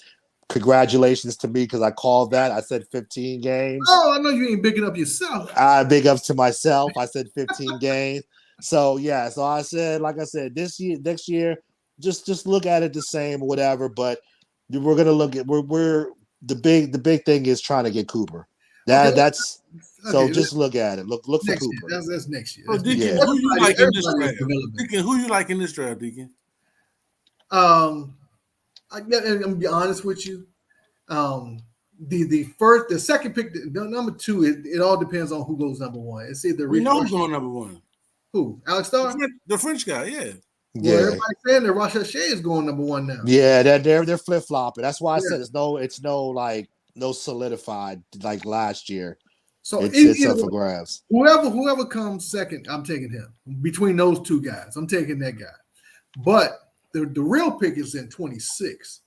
Congratulations to me because I called that. I said 15 games. Oh, I know you ain't bigging up yourself. Big ups to myself. I said 15 games. So yeah, so I said, like I said, next year, just look at it the same or whatever. But we're gonna look at we're the big thing is trying to get Cooper. That's so just look at it. Look for Cooper. That's next year. Oh, Deacon, Yeah. who you like in this draft? Deacon, who you like in this draft, Deacon? I'm gonna be honest with you. The second pick, number two, it all depends on who goes number one. It's either We know who's going number one. Who? Alex Starr? The French guy, yeah. Well, everybody's saying that Rosh Hashay is going number one now. Yeah, they're flip flopping. That's why I said it's no solidified like last year. So it's up for grabs. Whoever comes second, I'm taking him. Between those two guys, I'm taking that guy. But the real pick is in 26.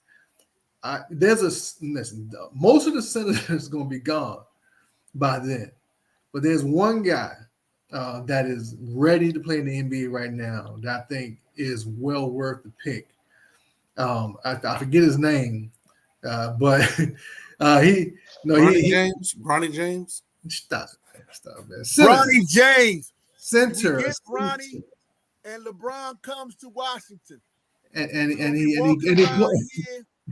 Listen, most of the senators is going to be gone by then, but there's one guy that is ready to play in the NBA right now that I think is well worth the pick. I forget his name, but Bronny James. Stop, man. Bronny James. Center. We get Bronny, and LeBron comes to Washington, and he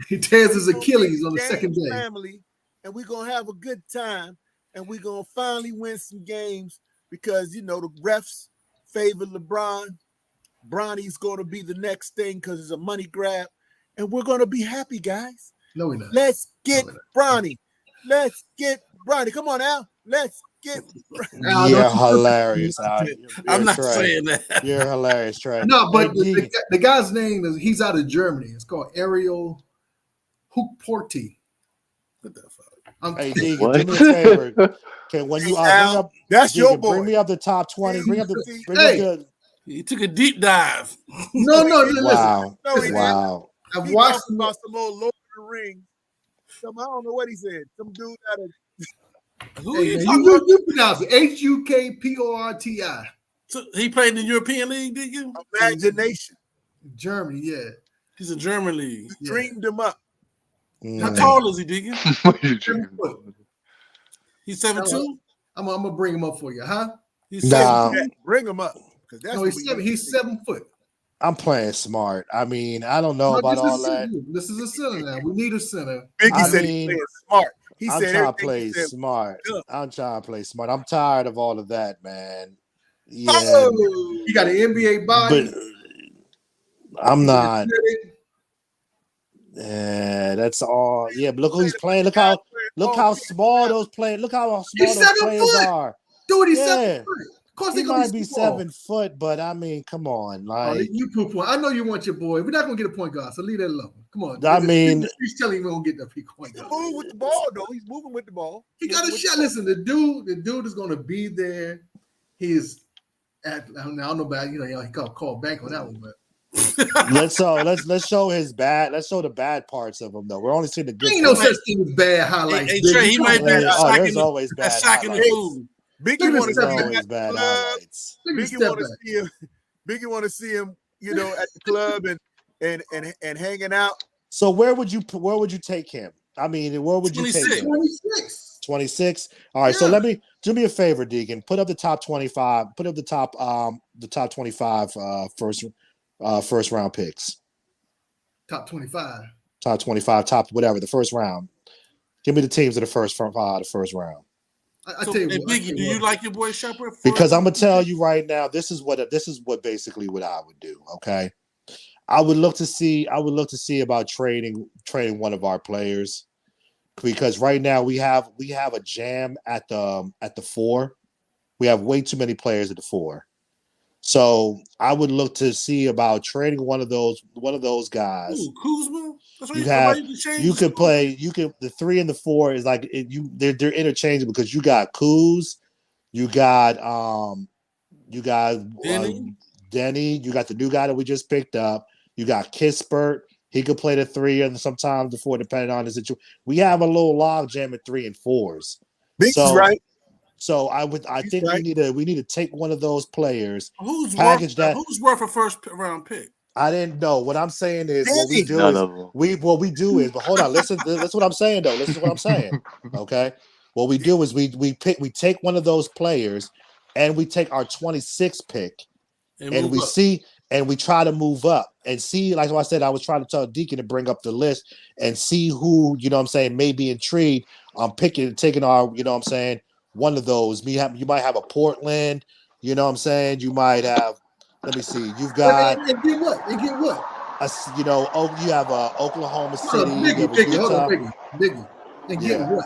he tears his Achilles on the second day. Family, and we're gonna have a good time, and we're gonna finally win some games because the refs favor LeBron. Bronny's gonna be the next thing because it's a money grab, and we're gonna be happy, guys. No, we're not. Let's get Bronny. Let's get Bronny. Come on, Al. Let's get Bronny. You're hilarious. I'm not saying that. You're hilarious, Trey. No, but the guy's name he's out of Germany. It's called Ariel Hookporty. What the fuck? Hey, Deegan, do me a favor. Okay, when you bring up, that's Deegan, your boy. Bring me up the top 20. Bring up the. He took a deep dive. No. Wow. Listen, Wow. I've watched about some old Lord of the Rings. I don't know what he said. Some dude out of you pronounce it Hukporti. So he played in the European League, did you? Imagination. Germany, yeah. He's in German league. Dreamed him up. How tall is he, Deacon? 7 foot. He's 7'2"? I'm gonna bring him up for you, huh? He's Nah. 7'2". Bring him up. That's He's 7 foot. I'm playing smart. I mean, I don't know about all that. This is a center now. We need a center. Biggie said he's playing smart. I'm trying to play smart. I'm trying to play smart. I'm tired of all of that, man. Yeah. You got an NBA body. But I'm not. Yeah, that's all. Yeah, but look who he's playing. Look how small those players. Look how small those players are. Dude, he's 7 foot. Of course, he might be 7 foot, but I mean, come on, like you poo-poo. I know you want your boy. We're not gonna get a point guard, so leave that alone. Come on. I mean, he's telling you we don't get the point guard. He's moving with the ball, though. He's moving with the ball. He got a shot. Listen, the dude is gonna be there. He's at. I don't know about he got called back on that one, but. let's show his bad. Let's show the bad parts of him, though. We're only seeing the good. Ain't no such thing as bad highlights. Hey Trey, he might be. There's always bad highlights. Biggie want to always bad highlights. Biggie want to see him, at the club and hanging out. So where would you take him? I mean, where would you take him? 26. 26. All right. Yeah. So do me a favor, Deacon. Put up the top 25. Put up the top 25 first round picks. Top 25. Top 25. Top whatever. The first round. Give me the teams of the first round. I tell you what, Biggie, do you like your boy Shepard? Because I'm gonna tell you right now, this is what basically what I would do. Okay, I would look to see about trading one of our players, because right now we have a jam at the 4. We have way too many players at the 4. So I would look to see about trading one of those guys. Ooh, Kuzma? The 3 and the 4 is like they're interchangeable because you got Kuz, you got Denny, you got the new guy that we just picked up, you got Kispert. He could play the 3 and sometimes the 4 depending on the situation. We have a little log jam at 3 and 4s. Biggie's right. So I think we need to take one of those players. Who's worth a first round pick? I didn't know. What I'm saying is what we do is but hold on, listen what I'm saying though. Listen to what I'm saying. Okay. What we do is we take one of those players and we take our 26th pick and we try to move up and see, like I said, I was trying to tell Deacon to bring up the list and see who, may be intrigued on taking our, one of those. You might have a Portland, you might have. Let me see. You've got. And get what? You have Oklahoma City. Biggie. And get what?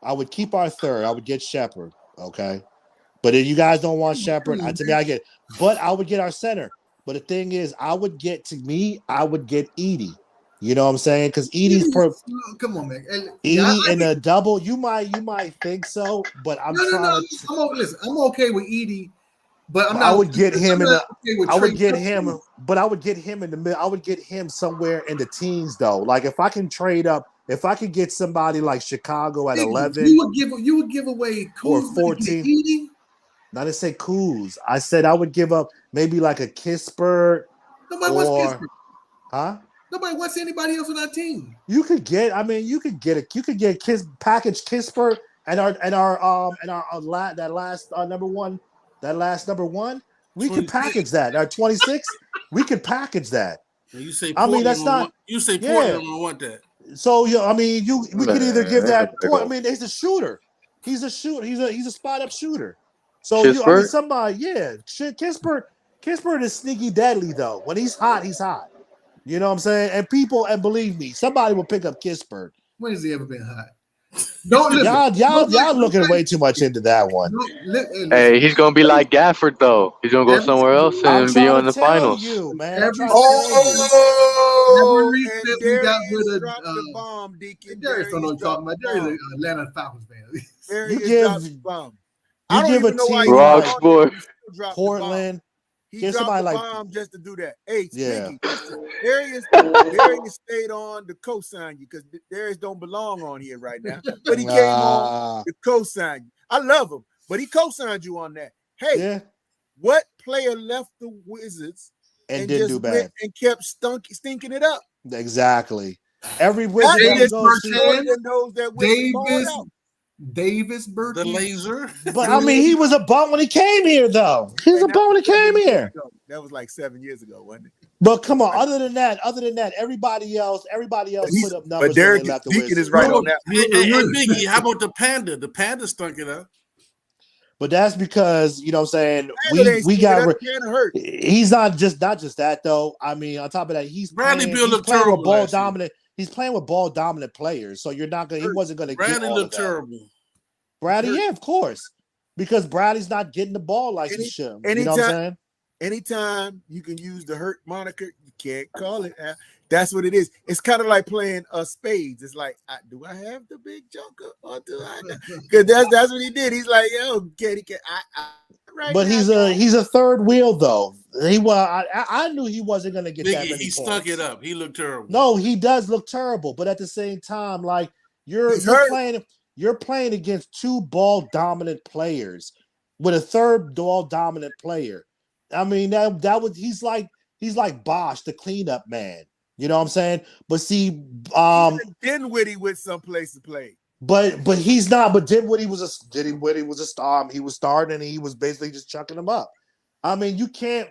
I would keep our 3rd. I would get Shepard. Okay. But if you guys don't want Shepard, but I would get our center. But the thing is, I would get Edie. You know what I'm saying? Because Edie's come on, man. Edie in a double, you might think so, but I'm I'm okay with Edie But I'm I not. would get him in the. Okay with I would Trey get Turner. him, but I would get him in the middle. I would get him somewhere in the teens, though. Like if I can trade up, if I could get somebody like Chicago at 11 You would give away or Kuzma to get 14. Edie. Not to say Kuz. I said I would give up maybe like a Kispert Nobody wants or Kispert. huh? Nobody wants anybody else on our team. You could get. I mean, you could get package Kispert and our that last number one. That last number one. We could 26. package that. Our 26. We could package that. And you say I mean, Portland that's don't not. want, you say Yeah. Portland don't want that. So I mean, we could either give Man, that big point. I ol' mean, he's a shooter. He's a shooter. He's a spot up shooter. So I mean, Kispert? somebody, yeah, shit. Kispert is sneaky deadly though. When he's hot, he's hot. You know what I'm saying? And believe me, somebody will pick up Kispert. When has he ever been hot? Don't listen. Y'all looking way too much into that one. Hey, he's gonna be like Gafford though. He's gonna go somewhere else I'm and be trying on to the tell finals. you, man. I'm trying to Oh, Every and recent we got Darius rid of dropped the bomb, Deacon. Darius don't know what you're talking about. Darius dropped is an Atlanta Falcons fan. Darius You dropped the bomb. you I don't give a even know why team he Rock like dropped sport. it. He still dropped Portland. He Give dropped somebody the like bomb just to do that. Hey, Yeah. Stinky, listen, Darius stayed on to co-sign you because Darius don't belong on here right now. But he came on to co-sign you. I love him, but he co-signed you on that. Hey, yeah, what player left the Wizards and didn't just do went bad. and kept stinking it up? Exactly. Every That Wizard that he Davis goes to. shorter than those that went and balled Davis out. Davis The Berkey. laser. But I mean, he was a bum when he came here, though. He was a And that bum when he was 7 came years here. ago. That was like 7 years ago, wasn't it? But come on, other than that, everybody else put up numbers when they left the Deacon Wizards. is right on that. Hey, Biggie, how about the Panda? The Panda stunk it up. But that's because, you know what I'm saying, Panda we got Panda hurt. he's not just that though. I mean, on top of that, he's Bradley playing, Beal looked terrible with ball last year. dominant. He's playing with ball dominant players. So you're not gonna he wasn't gonna get Bradley all of looked that. terrible. Bradley, yeah, of course. Because Bradley's not getting the ball like he should. You know what I'm saying? Anytime you can use the hurt moniker, you can't call it. That's what it is. It's kind of like playing spades. It's like, do I have the big joker or do I? Because that's what he did. He's like, yo, get it. Right. But now, he's a third wheel though. I knew he wasn't gonna get that Biggie, many he points. stunk it up. He looked terrible. No, he does look terrible, but at the same time, like you're playing against two ball dominant players with a third ball dominant player. I mean, that was he's like Bosch, the cleanup man. You know what I'm saying? But see, Dinwiddie with some place to play. But he's not. But Dinwiddie was a star. He was starting and he was basically just chucking them up. I mean, you can't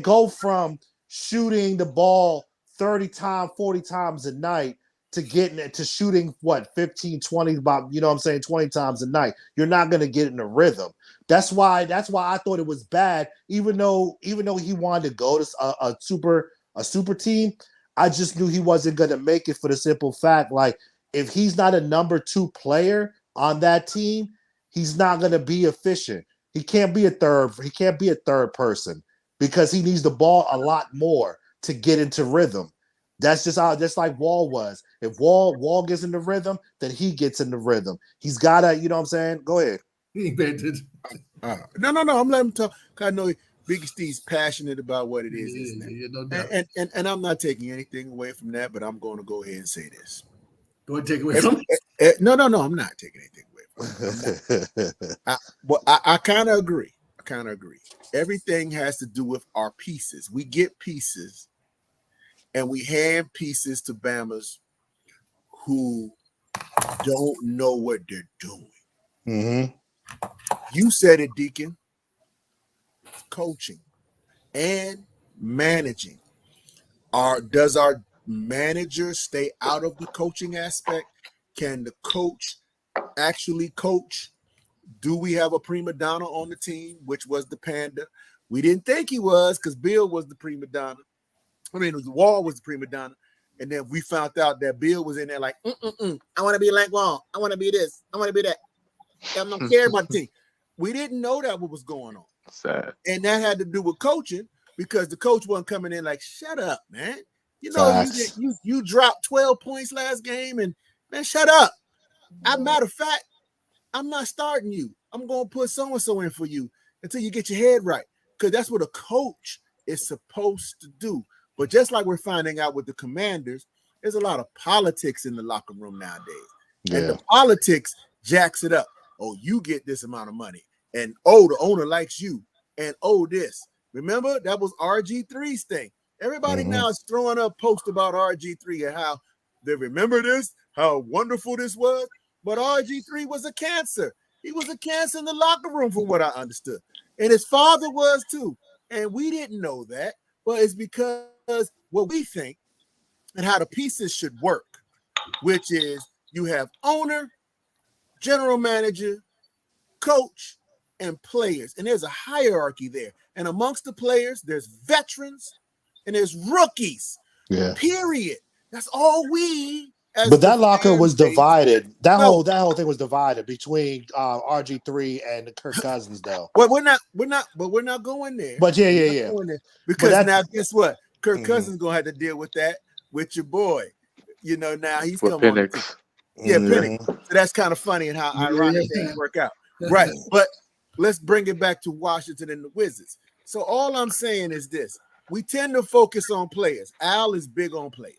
go from shooting the ball 30 times, 40 times a night to shooting 15, 20, about, you know what I'm saying, 20 times a night. You're not going to get in a rhythm. That's why I thought it was bad, even though he wanted to go to a super team. I just knew he wasn't going to make it for the simple fact, like, if he's not a number 2 player on that team, he's not going to be efficient. He can't be a third person because he needs the ball a lot more to get into rhythm. That's just like Wall was. If Wall gets in the rhythm, then he gets in the rhythm. He's got to, you know what I'm saying? Go ahead. No. I'm letting him talk. I know Biggie Steve's passionate about what it is. No doubt. And I'm not taking anything away from that, but I'm going to go ahead and say this. Go ahead and take away from No, I'm not taking anything away from it. I kind of agree. Everything has to do with our pieces. We get pieces, and we hand pieces to Bammers who don't know what they're doing. Mm-hmm. You said it, Deacon. Coaching and managing. Does our manager stay out of the coaching aspect? Can the coach actually coach? Do we have a prima donna on the team, which was the Panda? We didn't think he was because Bill was the prima donna. I mean, Wall was the prima donna. And then we found out that Bill was in there like, I want to be like Wall. I want to be this. I want to be that. I don't care about the team. We didn't know that what was going on. Sad. And that had to do with coaching because the coach wasn't coming in like, shut up, man. You know, you dropped 12 points last game and, man, shut up. As a matter of fact, I'm not starting you. I'm going to put so-and-so in for you. until you get your head right, because that's what a coach is supposed to do. But just like we're finding out with the Commanders, there's a lot of politics in the locker room nowadays. And the politics jacks it up. Oh, you get this amount of money. And oh, the owner likes you. And oh, this. Remember, that was RG3's thing. Everybody now is throwing up posts about RG3 and how they remember this, how wonderful this was. But RG3 was a cancer. He was a cancer in the locker room, from what I understood. And his father was too. And we didn't know that. But it's because what we think and how the pieces should work, which is you have owner, general manager, coach, and players. And there's a hierarchy there. And amongst the players, there's veterans and there's rookies. Yeah. Period. That's all we as But that locker fan was base divided. That know. whole thing was divided between RG3 and Kirk Cousins, though. Well, we're not going there. But yeah. Because now guess what? Kirk Cousins gonna have to deal with that with your boy. You know, now he's With come on. Penix. Yeah, Penix. So that's kind of funny and how ironic things work out. Right. But let's bring it back to Washington and the Wizards. So all I'm saying is this. We tend to focus on players. Al is big on players.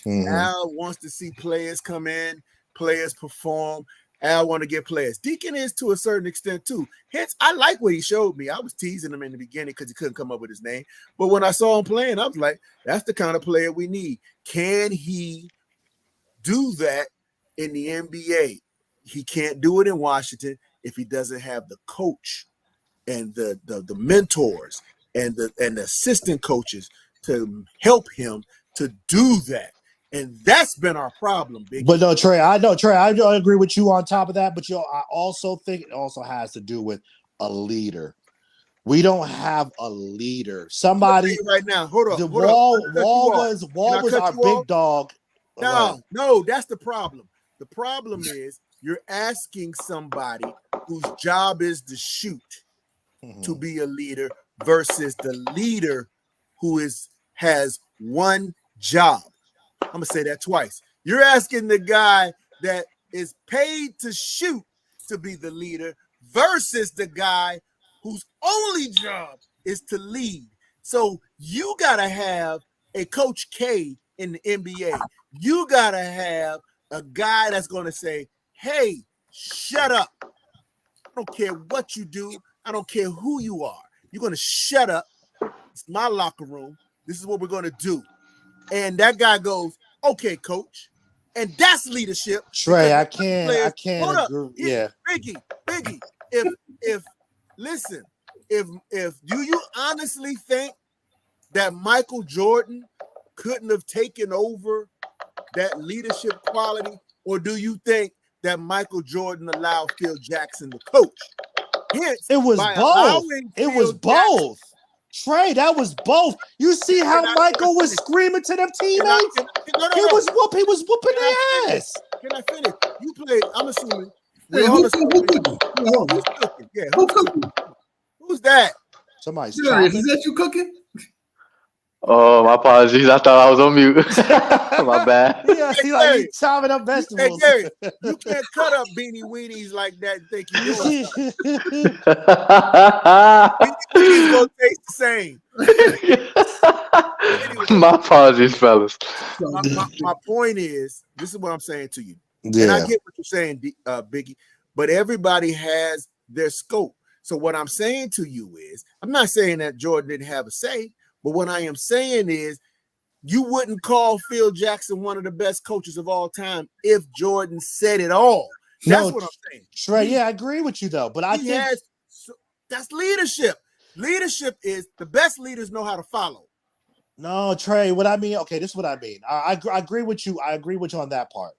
Al wants to see players come in, players perform. Al want to get players. Deacon is to a certain extent too. Hence, I like what he showed me. I was teasing him in the beginning because he couldn't come up with his name. But when I saw him playing, I was like, that's the kind of player we need. Can he do that in the NBA? He can't do it in Washington if he doesn't have the coach and the mentors and the assistant coaches to help him to do that. And that's been our problem, Big. But no, Trey, I agree with you on top of that. But I also think it also has to do with a leader. We don't have a leader. Somebody right now. Hold on. Wall was our big dog. No, that's the problem. The problem is you're asking somebody whose job is to shoot to be a leader versus the leader who has one job. I'm gonna say that twice. You're asking the guy that is paid to shoot to be the leader versus the guy whose only job is to lead. So you gotta have a Coach K in the NBA. You gotta have a guy that's gonna say, hey, shut up. I don't care what you do. I don't care who you are. You're gonna shut up. It's my locker room. This is what we're gonna do. And that guy goes, okay, coach. And that's leadership. Trey, I can't agree. Yeah. Biggie, if do you honestly think that Michael Jordan couldn't have taken over that leadership quality? Or do you think that Michael Jordan allowed Phil Jackson to coach? Hence, it was both. It was both. Trey, that was both. You see how Michael was screaming to them teammates? He was whooping their ass. Can I finish? You played, I'm assuming. Who's cooking? Yeah, who's cooking? Who's that? Somebody's Is that you cooking? Oh, my apologies. I thought I was on mute. My bad. Yeah, see, like he's chopping up vegetables. Hey, Gary, you can't cut up beanie weenies like that and think you're doing. Beanie weenies gonna taste the same. Anyway, my apologies, fellas. My point is, this is what I'm saying to you. Yeah. And I get what you're saying, Biggie, but everybody has their scope. So what I'm saying to you is, I'm not saying that Jordan didn't have a say, but what I am saying is you wouldn't call Phil Jackson one of the best coaches of all time if Jordan said it all. That's what I'm saying. Trey, I agree with you though, but I think that's leadership. Leadership is the best leaders know how to follow. No, Trey, what I mean, okay, this is what I mean. I agree with you. I agree with you on that part.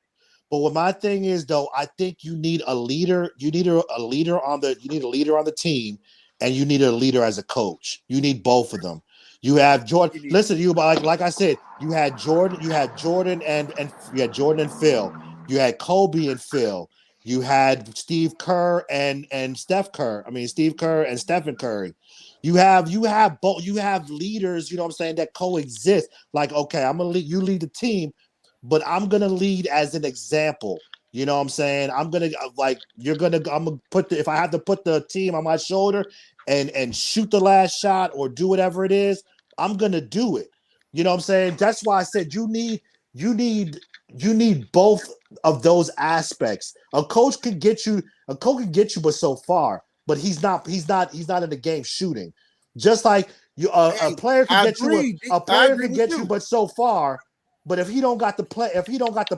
But what my thing is, though, I think you need a leader. You need a leader on the team, and you need a leader as a coach. You need both of them. You have Jordan. Listen, like I said, you had Jordan. You had Jordan and you had Jordan and Phil. You had Kobe and Phil. You had Steve Kerr and Steph Curry. I mean, Steve Kerr and Stephen Curry. You have both. You have leaders. You know what I'm saying, that coexist. Like, okay, I'm gonna lead. You lead the team, but I'm gonna lead as an example. You know what I'm saying? I'm gonna put if I have to put the team on my shoulder and shoot the last shot or do whatever it is, I'm gonna do it. You know what I'm saying? That's why I said you need both of those aspects. A coach can get you, but so far, but he's not in the game shooting. Just like you, a player can get you, a player can get you, but so far. But if he don't got the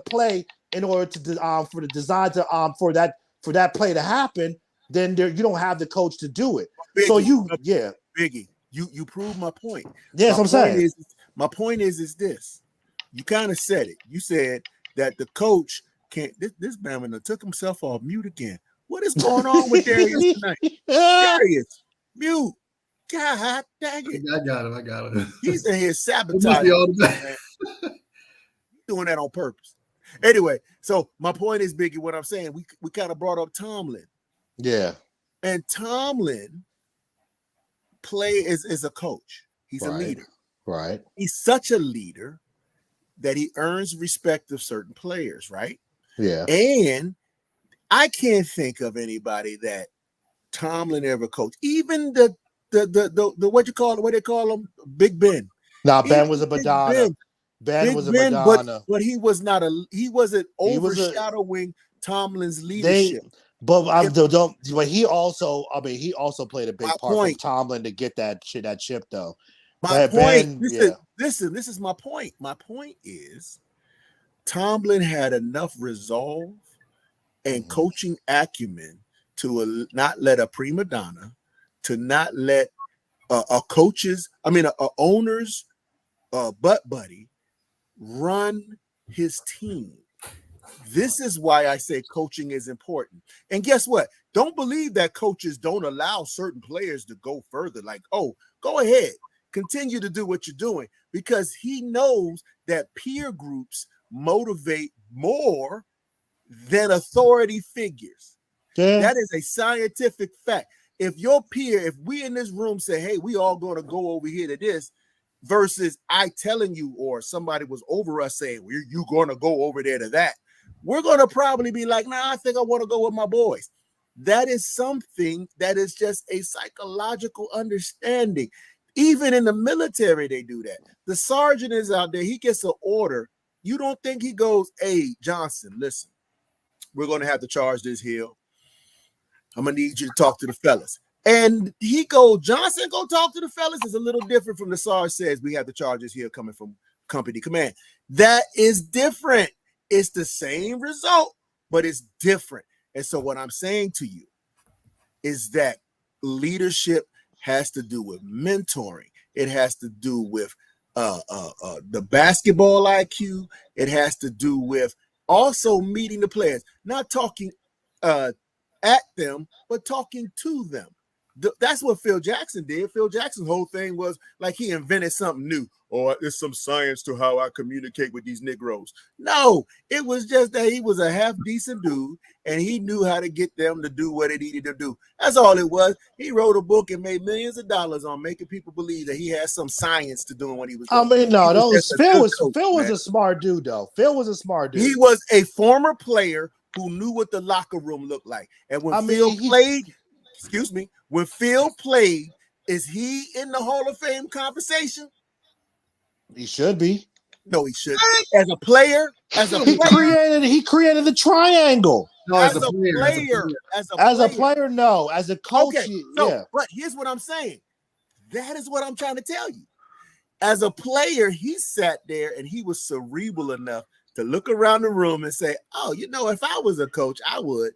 play in order to for the design to for that play to happen, then you don't have the coach to do it. Biggie, So Biggie, you prove my point. Yes, I'm saying. My point is this. You kind of said it. You said that the coach can't. This man took himself off mute again. What is going on with Darius tonight? Darius, mute. God dang it! I got him. He's in here sabotaging. Doing that on purpose. Anyway, so my point is, Biggie, what I'm saying, we kind of brought up Tomlin. Yeah. And Tomlin is a coach. He's a leader. Right. He's such a leader that he earns respect of certain players, right? Yeah. And I can't think of anybody that Tomlin ever coached. Even the what they call him? Big Ben. Nah, Ben was a Madonna. Ben was a Madonna. But he wasn't overshadowing Tomlin's leadership. But he also played a big part for Tomlin to get that chip though. My point, listen, this is my point. My point is Tomlin had enough resolve and coaching acumen to not let a prima donna, to not let a owner's butt buddy run his team. This is why I say coaching is important. And guess what? Don't believe that coaches don't allow certain players to go further. Like, oh, go ahead. Continue to do what you're doing, because he knows that peer groups motivate more than authority figures. Yeah. That is a scientific fact. If we in this room say, hey, we all going to go over here to this, versus I telling you, or somebody was over us saying, well, you're going to go over there to that, we're going to probably be like, nah, I think I want to go with my boys. That is something that is just a psychological understanding. Even in the military, they do that. The sergeant is out there. He gets an order. You don't think he goes, hey, Johnson, listen, we're going to have to charge this hill. I'm going to need you to talk to the fellas. And Johnson, go talk to the fellas. Is a little different from the sergeant says, we have to charge this hill coming from company command. That is different. It's the same result, but it's different. And so what I'm saying to you is that leadership has to do with mentoring. It has to do with the basketball IQ. It has to do with also meeting the players, not talking at them, but talking to them. That's what Phil Jackson did. Phil Jackson's whole thing was like he invented something new, or there's some science to how I communicate with these Negroes. No, it was just that he was a half decent dude and he knew how to get them to do what they needed to do. That's all it was. He wrote a book and made millions of dollars on making people believe that he had some science to doing what he was doing. Phil was a smart dude, though. Phil was a smart dude. He was a former player who knew what the locker room looked like. And when Phil played, is he in the Hall of Fame conversation? He should be. No, he shouldn't. As a player, he created the triangle. No, as a player, no. As a coach, okay. But here's what I'm saying. That is what I'm trying to tell you. As a player, he sat there and he was cerebral enough to look around the room and say, oh, if I was a coach, I would.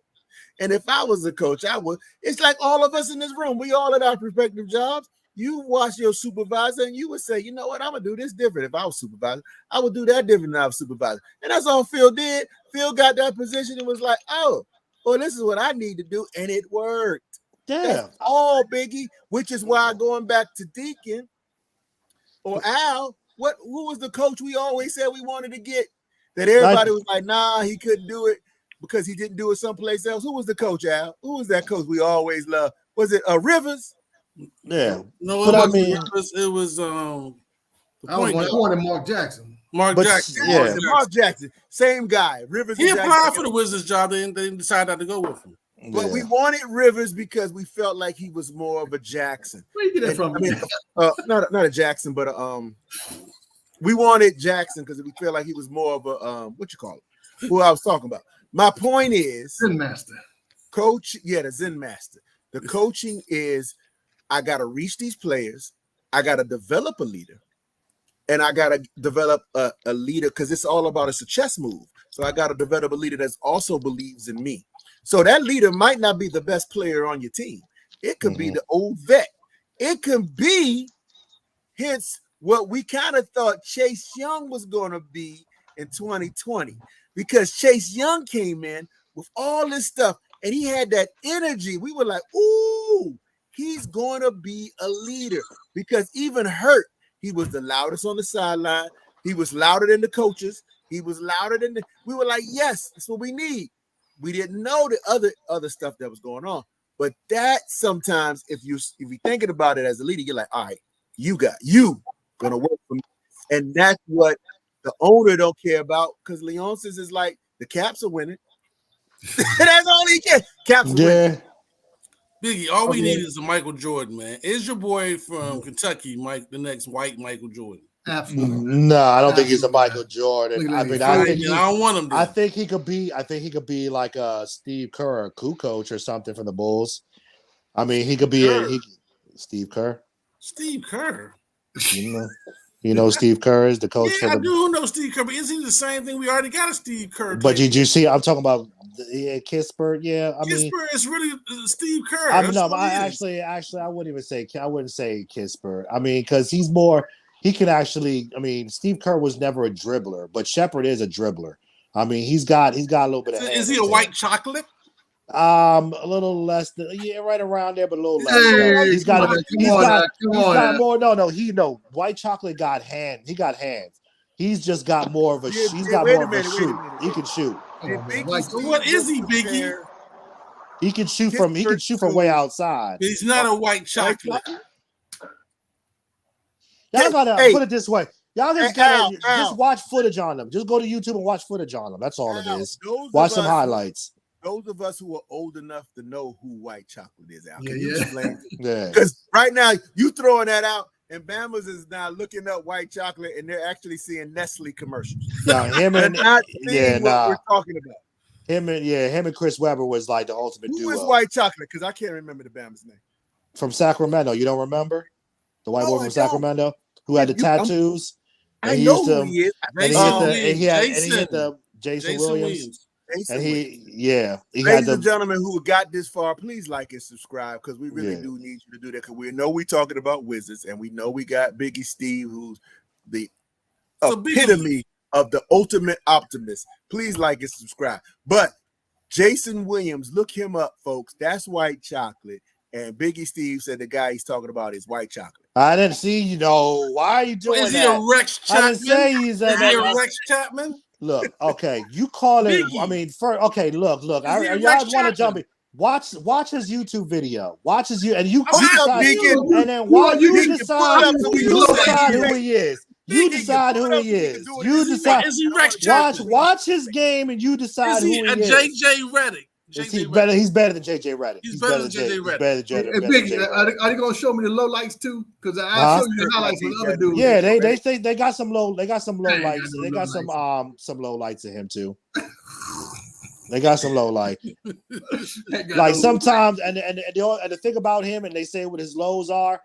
And if I was a coach, I would. It's like all of us in this room. We all at our respective jobs. You watch your supervisor and you would say, you know what, I'm going to do this different. If I was supervisor, I would do that different than I was supervisor. And that's all Phil did. Phil got that position and was like, oh, well, this is what I need to do. And it worked. Yeah. That's all, Biggie, which is why going back to Deacon or Al, who was the coach we always said we wanted to get? That everybody was like, nah, he couldn't do it because he didn't do it someplace else. Who was the coach, Al? Who was that coach we always loved? Was it Rivers? Yeah. No, it was I wanted Mark Jackson. Mark But Jackson. yeah. Mark Jackson, same guy. Rivers. He and applied Jackson. for the Wizards job. They decided not to go with him. But we Yeah. wanted Rivers because we felt like he was more of a Jackson. Where you get that from? I mean, not a Jackson, but we wanted Jackson because we feel like he was more of a what you call it? Who I was talking about. My point is, Zen master. coach. Yeah, the Zen master. The coaching is, I got to reach these players. I got to develop a leader, and I got to develop a leader because it's all about it's a chess move. So I got to develop a leader that also believes in me. So that leader might not be the best player on your team. It could be the old vet. It can be, hence, what we kind of thought Chase Young was going to be in 2020, because Chase Young came in with all this stuff and he had that energy. We were like, ooh, he's going to be a leader, because even hurt, he was the loudest on the sideline. He was louder than the coaches. He was louder than we were like, yes, that's what we need. We didn't know the other stuff that was going on. But that sometimes, if you're thinking about it as a leader, you're like, all right, you gonna work for me. And that's what the owner don't care about, because Leonsis is like, the Caps are winning. That's all he cares. Caps are winning. Biggie, all we need is a Michael Jordan, man. Is your boy from Kentucky, Mike, the next white Michael Jordan? Absolutely. No, I don't think he's a Michael Jordan. I mean, I don't want him. I think he could be like a Steve Kerr, a coach or something from the Bulls. I mean, he could be Steve Kerr. Steve Kerr. You know Steve Kerr is the coach for the. I do know Steve Kerr, but isn't he the same thing? We already got a Steve Kerr. But did you see? I'm talking about Kispert. Yeah, I mean, Kispert is really Steve Kerr. I wouldn't even say. I wouldn't say Kispert. I mean, because he's more. He can actually. I mean, Steve Kerr was never a dribbler, but Shepard is a dribbler. I mean, he's got a little bit of. Is he a white chocolate? A little less than, right around there, but a little less. He's got more. No, white chocolate got hands. He got hands. He's just got more of a. He's got more of a shoot. He can shoot. So what is he, Biggie? He can shoot from. He can shoot from way outside. But he's not a white chocolate. Y'all gotta put it this way. Y'all just gotta just watch footage on them. Just go to YouTube and watch footage on them. That's all it is. Watch some highlights. Those of us who are old enough to know who white chocolate is, Al, can you explain? Yeah. Because right now you throwing that out, and Bama's is now looking up white chocolate, and they're actually seeing Nestle commercials. Now him and not seeing what we're talking about. Him and Chris Webber was like the ultimate duo. Who is white chocolate? Because I can't remember the Bama's name. From Sacramento, you don't remember the white boy from Sacramento who had the tattoos? I know who he is. And he hit the Jason Williams. And ladies and gentlemen who got this far, please like and subscribe, because we really do need you to do that, because we know we're talking about Wizards, and we know we got Biggie Steve, who's the epitome of the ultimate optimist. Please like and subscribe. But Jason Williams, look him up, folks. That's white chocolate. And Biggie Steve said the guy he's talking about is white chocolate. I didn't see, why are you doing that? Is he a Rex Chapman? I didn't say he's a Rex Chapman. Look, okay, you call it. I mean, look. Y'all want to jump in? Watch his YouTube video. Watch his and you decide, and then you decide who he is. You decide who he is. You decide. Is he Rex Chapman? Watch his game, and you decide who he is. Is he a JJ Redick? He's better than JJ Redick. He's better than JJ Redick. Big, are they gonna show me the low lights too? Because I show you the highlights with other dudes. Yeah, they got some low. They got some low lights. They got some low lights in him too. They got some low light. Like sometimes, and the thing about him, and they say what his lows are,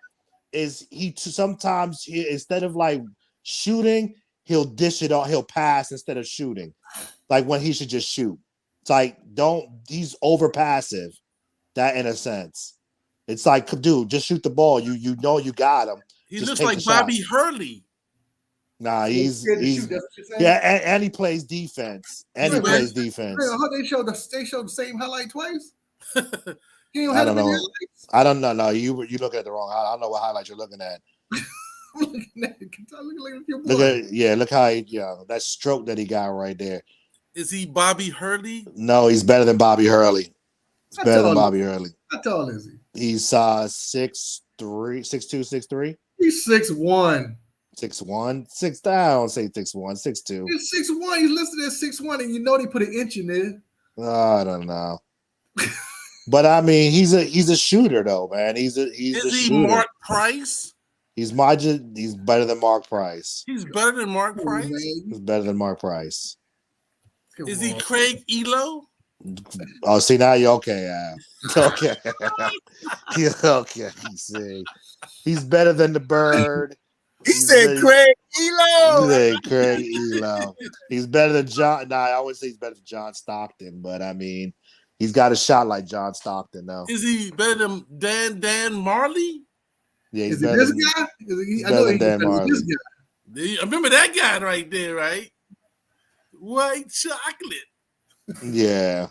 is sometimes instead of like shooting, he'll dish it off. He'll pass instead of shooting, like when he should just shoot. It's like he's over passive. That in a sense, it's like, dude, just shoot the ball. You know you got him. He looks like Bobby Hurley. Nah, he's and he plays defense. And he plays defense. They showed the same highlight twice. I don't know. I don't know. No, you looking at the wrong. I don't know what highlight you're looking at. Look how that stroke that he got right there. Is he Bobby Hurley? No, he's better than Bobby Hurley. He's better than Bobby Hurley. How tall is he? He's 6'2", 6'3". He's 6'1". 6'1", 6 down. Say 6'1", 6'2". He's 6'1". He's listed as 6'1", and you know they put an inch in there. I don't know. But I mean, he's a shooter though, man. He's a Is he shooter. Mark Price? He's better than Mark Price. He's better than Mark Come on, Price. man. He's better than Mark Price. Come Is he on. Craig Elo? Oh, see now you're okay, Al. Okay. Yeah, okay. See, he's better than the Bird. He said Craig He Elo. said Craig Elo. He's better than John. Nah, I always say he's better than John Stockton, but I mean, he's got a shot like John Stockton, though. Is he better than Dan Marley? Yeah, he's Is it better this than, guy? he's I know better than he's Dan better than Marley. this guy. I remember that guy right there, right? White chocolate. Yeah.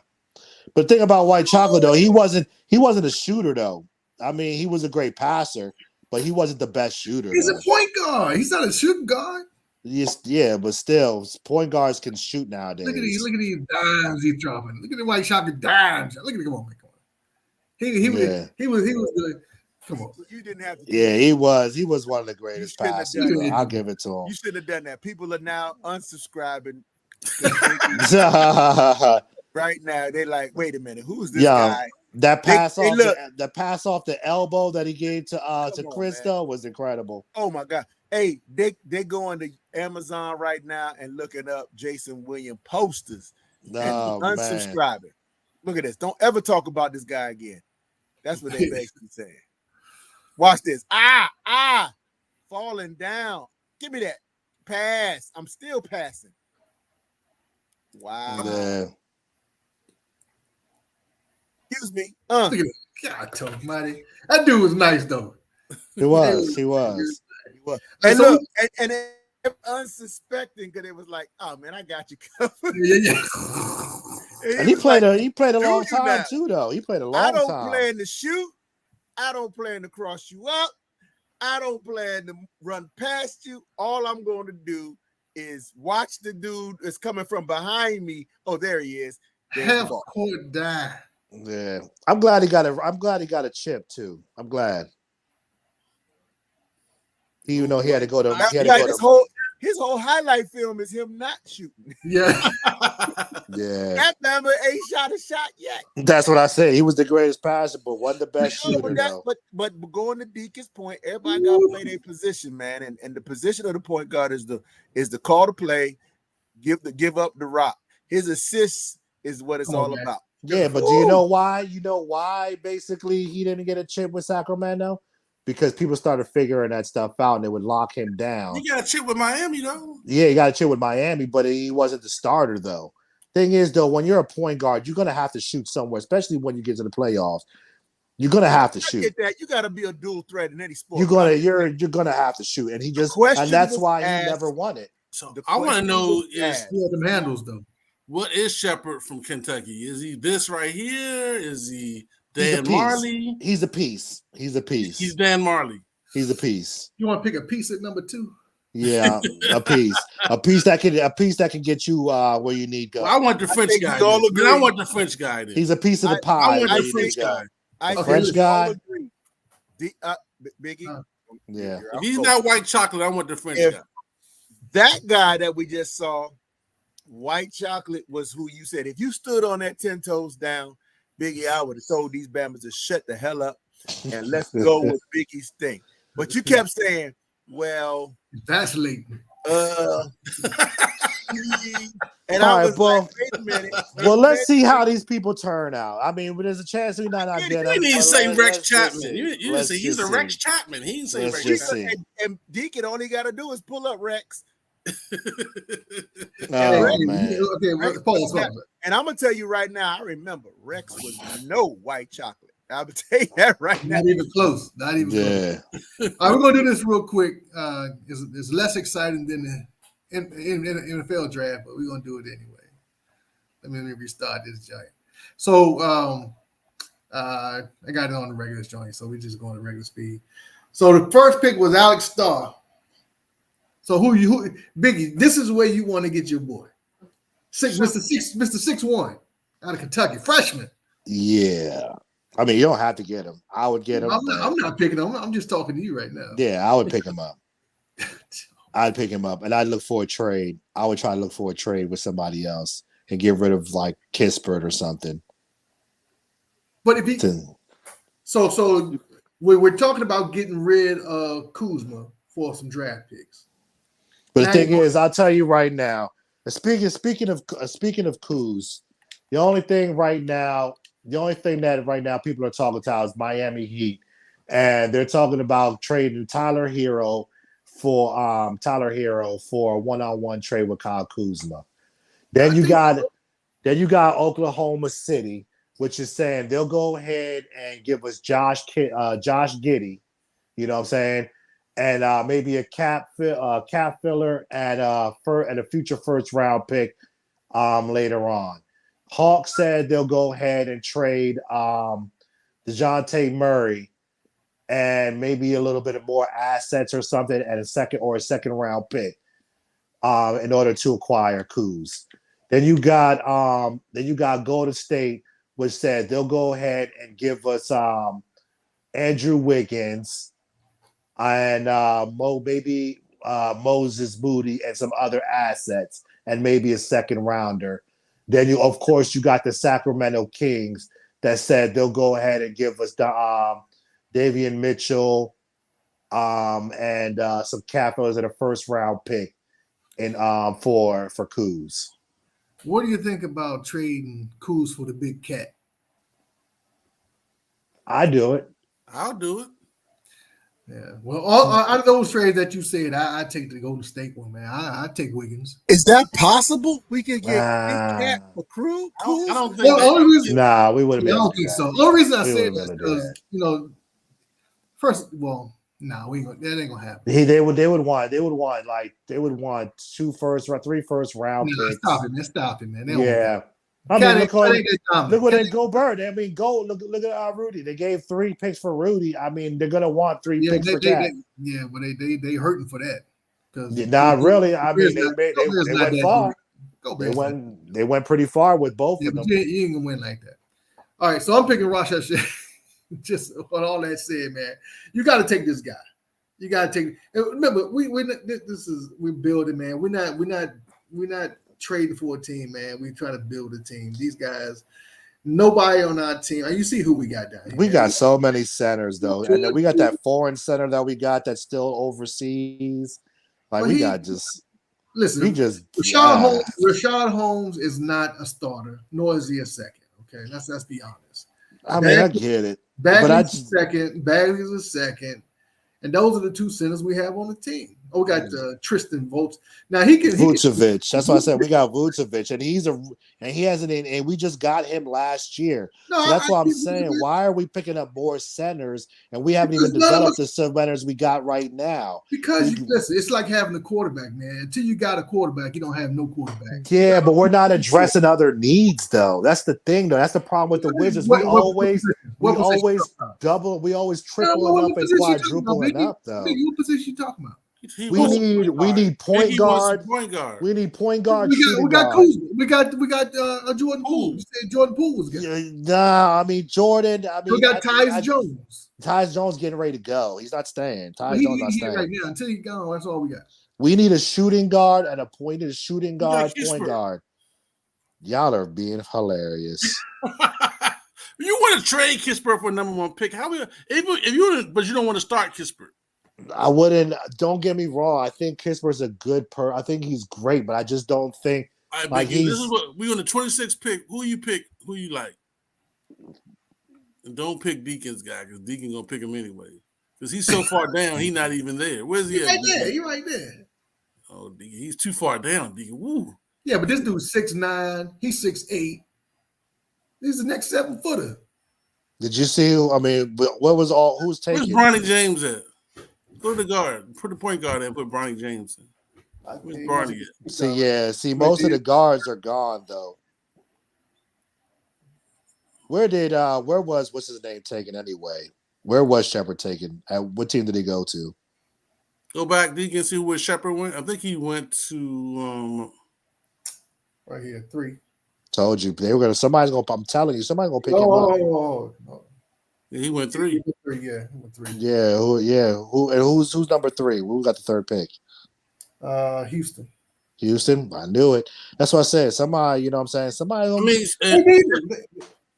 But the thing about White Chocolate though, he wasn't a shooter though. I mean, he was a great passer, but he wasn't the best shooter. He's though. a point guard. He's not a shooting guard. Yes, yeah, but still, point guards can shoot nowadays. Look at these dimes he's dropping. Look at the White Chocolate dimes. Look at him. Come on, man. Come on. He was good. Come on. You didn't have to. Yeah, he was one of the greatest shouldn't have passers. done though. that. I'll give it to him. You should have done that. People are now unsubscribing right now. They're like, wait a minute, who's this guy? That pass They off look- the pass off the elbow that he gave to on, Chris man. though was incredible. Oh my God. Hey, they going to Amazon right now and looking up Jason Williams posters Oh, and man. unsubscribing. Look at this. Don't ever talk about this guy again. That's what they basically saying. Watch this. Falling down. Give me that pass. I'm still passing. Wow. Yeah. Excuse me. Look at that. God almighty. That dude was nice though. He was. And So- look, and unsuspecting because it was like, oh man, I got you covered. Yeah. And he played a long "Do you time now?" too, though. He played a I long don't time. plan to shoot. I don't plan to cross you up. I don't plan to run past you. All I'm going to do is watch the dude that's coming from behind me. Oh, there he is. There's the Half ball. court die. Yeah, I'm glad he got a chip too. I'm glad. Even though he had to go to, His whole highlight film is him not shooting. Yeah. yeah. That number ain't shot a shot yet. That's what I said. He was the greatest passer, but wasn't the best shooter though. But going to Deacon's point, everybody got to play their position, man. And the position of the point guard is the call to play, give up the rock. His assists is what it's all about. Yeah, but do you know why? You know why basically he didn't get a chip with Sacramento? Because people started figuring that stuff out and it would lock him down. He got a chip with Miami, though. Yeah, he got a chip with Miami, but he wasn't the starter, though. Thing is, though, when you're a point guard, you're going to have to shoot somewhere, especially when you get to the playoffs. You're going to have to shoot. Get that. You got to be a dual threat in any sport. You're gonna have to shoot, and that's why he never won it. So I want to know is He had them handles though. what is Shepard from Kentucky? Is he this right here? Is he He's a Dan piece. Marley? He's a piece. He's a piece. He's Dan Marley. He's a piece. You want to pick a piece at number 2? Yeah, a piece. A piece that can get you where you need go. Well, I want the French think guy. we all then. agree. I want the French guy. Then. He's a piece of the I pie. want where the you French need go. guy. I French think we guy? all agree. Biggie. Yeah. If he's not white chocolate, I want the French guy. That guy that we just saw, White Chocolate, was who you said. If you stood on that 10 toes down, Biggie, I would have told these Bama's to shut the hell up and let's go with Biggie's thing. But you kept saying, well, vacillating. And All I right, was well, like, wait a minute. Well, let's see how these people turn out. I mean, there's a chance we not get You him. didn't but say let's Rex just Chapman. see. You didn't Let's say he's just a Rex see. Chapman. He didn't say Let's Rex just Chapman. see. And Deacon, all he got to do is pull up Rex. Oh, man. Okay, pause. And I'm gonna tell you right now, I remember Rex was no white chocolate. I would tell you that right now. Not even close. Not even close. All right, we're gonna do this real quick. It's less exciting than the NFL draft, but we're gonna do it anyway. Let me restart this giant. So I got it on the regular joint, so we're just going to regular speed. So the first pick was Alex Starr. So who Biggie? This is where you want to get your boy, Mr. 6'1" out of Kentucky, freshman. Yeah. I mean, you don't have to get him. I would get him. I'm not picking him. I'm just talking to you right now. Yeah, I would pick him up. I'd pick him up, and I'd look for a trade. I would try to look for a trade with somebody else and get rid of like Kispert or something. But if he, so we're talking about getting rid of Kuzma for some draft picks. But the thing is, I'll tell you right now. Speaking of Kuz, the only thing that right now people are talking about is Miami Heat, and they're talking about trading Tyler Hero for a one-on-one trade with Kyle Kuzma. Then you got Oklahoma City, which is saying they'll go ahead and give us Josh Giddey, you know what I'm saying, and maybe a cap filler and a future first round pick later on. Hawks said they'll go ahead and trade DeJounte Murray and maybe a little bit of more assets or something and a second round pick in order to acquire Kuz. Then you got Golden State, which said they'll go ahead and give us Andrew Wiggins and Moses Moody and some other assets and maybe a second rounder. Then you got the Sacramento Kings that said they'll go ahead and give us Davion Mitchell and some capitals and a first round pick and for Kuz. What do you think about trading Kuz for the big cat? I do it. I'll do it. Yeah. Well, out of those trades that you said, I take the Golden State one, man. I take Wiggins. Is that possible? We could get Big Cat for Crew? I don't think. We wouldn't. I don't think so. The only reason I said that is because first, well, no, that ain't gonna happen. They would want three first round picks. Stop it, man. Yeah. I mean, look what they Gobert. I mean, look at Rudy. They gave 3 picks for Rudy. I mean, they're gonna want 3 picks for Cat. But they hurting for that. Not really. I mean, they went far. They went pretty far with both of them. You ain't gonna win like that. All right, so I'm picking Rosh Hashanah. Just with all that said, man, you got to take this guy. You got to take. Remember, we're building, man. We're not trading for a team, man. We try to build a team. These guys, nobody on our team. You see who we got down here. We got so many centers though, and then we got that foreign center that we got that's still overseas. Like Rashad Holmes is not a starter, nor is he a second. Okay, let's be honest. I mean, I get it. Bagley's a second. And those are the 2 centers we have on the team. Oh, we got Tristan Volts. Now Vucevic. That's why I said we got Vucevic, and he hasn't. And we just got him last year. So that's why I'm saying, why are we picking up more centers and we haven't even developed the centers we got right now? Because listen, it's like having a quarterback, man. Until you got a quarterback, you don't have no quarterback. Yeah, but we're not addressing other needs, though. That's the thing, though. That's the problem with the Wizards. We always tripling up and quadrupling up, though. What position you talking about? We need point guard. We need point guard. We got Kuzma. We got Jordan Poole. You said Jordan Poole was good. Nah, I mean Jordan. We got Tyus Jones. Tyus Jones getting ready to go. He's not staying. Tyus Jones not staying right now. Until he's gone, that's all we got. We need a shooting guard and a point guard. Y'all are being hilarious. You want to trade Kispert for a number 1 pick? But you don't want to start Kispert. I wouldn't. Don't get me wrong. I think Kispert's a good I think he's great, but I just don't think this is what we on the 26th pick. Who you pick? Who you like? And don't pick Deacon's guy because Deacon gonna pick him anyway. Because he's so far down, he's not even there. Where's he at? He's right there. Oh, Deacon, he's too far down, Deacon. Woo. Yeah, but this dude's 6'9", he's 6'8". He's the next 7-footer. Did you see? Who's taking? Where's Bronny James at? Go to the guard. Put the point guard in. Put Bronny James in. Where's Bronny at? See, most of the guards are gone though. Where was what's his name taken anyway? Where was Shepard taken? At what team did he go to? Go back, Deacon, see where Shepard went. I think he went to right here, 3. Told you they were gonna. I'm telling you, somebody's gonna pick him up. Yeah, he went 3. He went 3. Yeah. Who's number 3? Who got the 3rd pick? Houston. Houston, I knew it. That's what I said. Somebody, you know what I'm saying? Somebody, I mean, somebody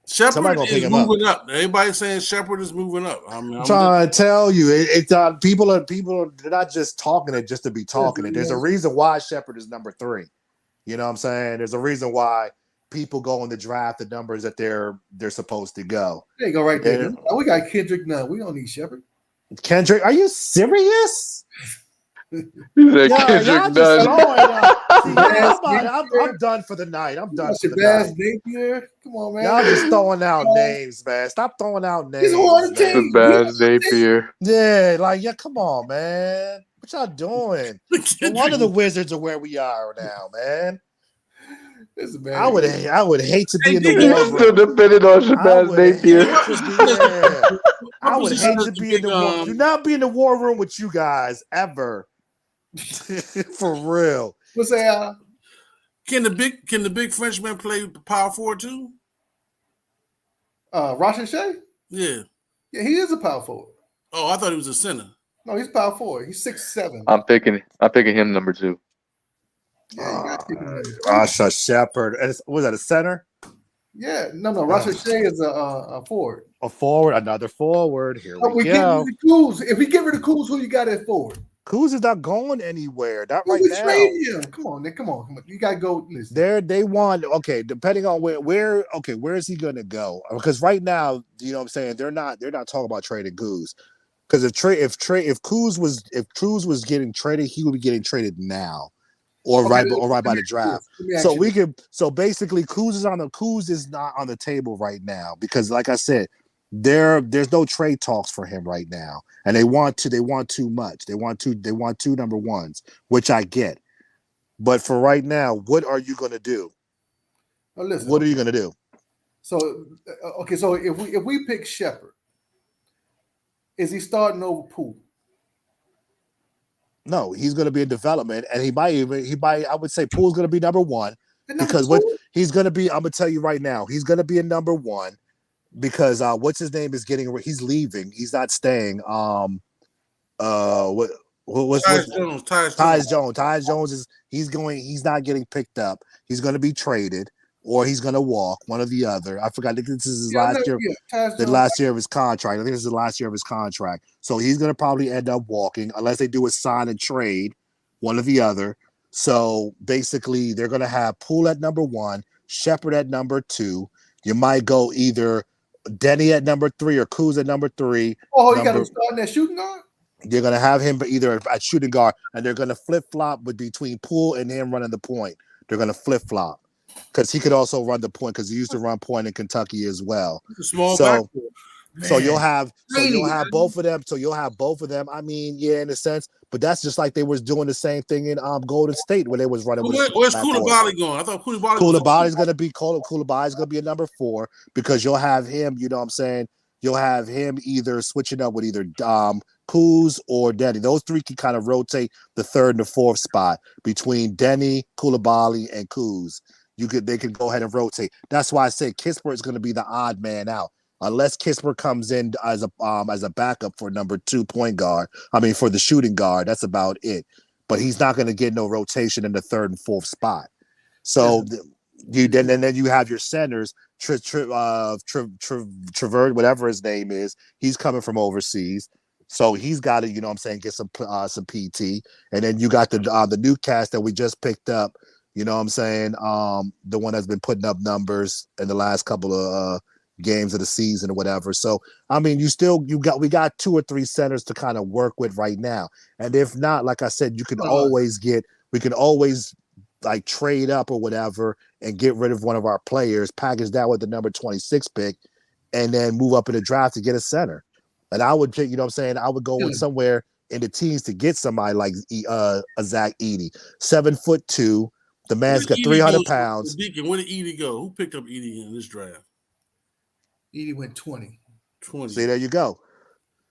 Shepard gonna pick is him up. moving up. Everybody's saying Shepard is moving up. I mean, I'm trying to tell you, it's people they're not just talking it just to be talking it. There's a reason why Shepard is number 3. You know what I'm saying? There's a reason why people go in the draft the numbers that they're supposed to go. There you go, right there. We got Kendrick Nunn. We don't need Shepard. Kendrick, are you serious? Kendrick y'all just throwing out. See, I'm done for the night. I'm done for the night. Napier. Come on, man. Y'all just throwing out names, man. Stop throwing out names. Shabazz Napier. Yeah, like, come on, man. What y'all doing? No wonder the Wizards are where we are now, man. I would hate to be in the war room. Still depending on Shabazz Napier. I would hate to be in the war. Do not be in the war room with you guys ever. For real. What's that? Can the big Frenchman play power forward too? Roshan Shea? Yeah. Yeah, he is a power forward. Oh, I thought he was a center. No, he's power forward. He's 6'7". I'm picking him number 2. Yeah, Rasha Shepard. Was that a center? Yeah, no. Rasha Shea is a forward. A forward, another forward. Here we go. If we get rid of Kuz, who you got at forward? Kuz is not going anywhere. Not right now. Trade him. Come on, Nick. Come on. You gotta go. Listen. They want depending on where is he gonna go? Because right now, you know what I'm saying, they're not talking about trading Kuz. Because if Kuz was getting traded, he would be getting traded now. Or right by the draft. So basically Kuz is not on the table right now because like I said, there's no trade talks for him right now. And they want too much. They want two number ones, which I get. But for right now, what are you gonna do? What are you gonna do? So so if we pick Shepard, is he starting over Poole? No, he's going to be in development, and he might. I would say Poole's going to be number 1 because what he's going to be. I'm going to tell you right now, he's going to be in number 1 because what's his name is getting. He's leaving. He's not staying. What's Tyus Jones? Tyus Jones he's not getting picked up. He's going to be traded. Or he's gonna walk, one or the other. I forgot. I think this is his last year. The last year of his contract. I think this is the last year of his contract. So he's gonna probably end up walking, unless they do a sign and trade, one or the other. So basically, they're gonna have Poole at number 1, Shepard at number 2. You might go either Denny at number 3 or Kuz at number 3. Oh, you got to start that shooting guard. They're gonna have him either at shooting guard, and they're gonna flip flop between Poole and him running the point. They're gonna flip flop. Because he could also run the point because he used to run point in Kentucky as well. So you'll have both of them. So you'll have both of them. I mean, yeah, in a sense, but that's just like they was doing the same thing in Golden State when they was running. Where's Koulibaly going? I thought Koulibaly's going to be Koulibaly's going to be a number 4 because you'll have him. You know what I'm saying? You'll have him either switching up with either Kuz or Denny. Those 3 can kind of rotate the 3rd and the 4th spot between Denny, Koulibaly, and Kuz. They could go ahead and rotate. That's why I say Kispert is going to be the odd man out, unless Kispert comes in as a backup for number 2 point guard. I mean, for the shooting guard, that's about it. But he's not going to get no rotation in the 3rd and 4th spot. So then you have your centers, Trevor, whatever his name is. He's coming from overseas. So he's got to, you know what I'm saying, get some PT. And then you got the new cast that we just picked up. You know what I'm saying? The one that's been putting up numbers in the last couple of games of the season or whatever. So I mean, we got 2 or 3 centers to kind of work with right now. And if not, like I said, we can always like trade up or whatever and get rid of one of our players, package that with the number 26 pick, and then move up in the draft to get a center. And I would pick, you know what I'm saying? I would go with somewhere in the teens to get somebody like a Zach Edey, 7'2". The man's got 300 pounds. Deacon, where did Edey go? Who picked up Edey in this draft? Edey went 20. See, there you go.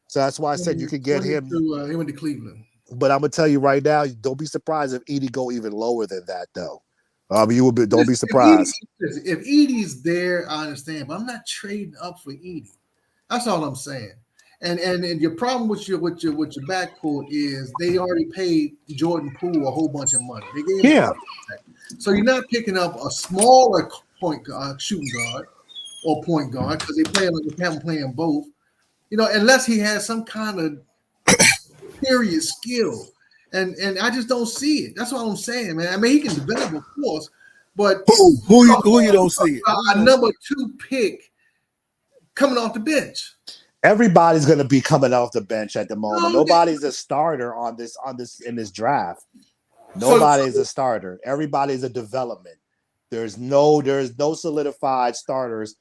So that's why I said you could get him. He went to Cleveland. But I'm gonna tell you right now, don't be surprised if Edey go even lower than that, though. Don't be surprised. If Edey's there, I understand, but I'm not trading up for Edey. That's all I'm saying. And your problem with your backcourt is they already paid Jordan Poole a whole bunch of money. They gave him Yeah. a contract. So you're not picking up a smaller shooting guard or point guard because they have him playing both. Unless he has some kind of period skill. And I just don't see it. That's what I'm saying, man. I mean, he can develop, of course, but Who you don't see it? a number 2 pick coming off the bench. Everybody's going to be coming off the bench at the moment. Nobody's a starter in this draft. Nobody's a starter. Everybody's a development. There's no solidified starters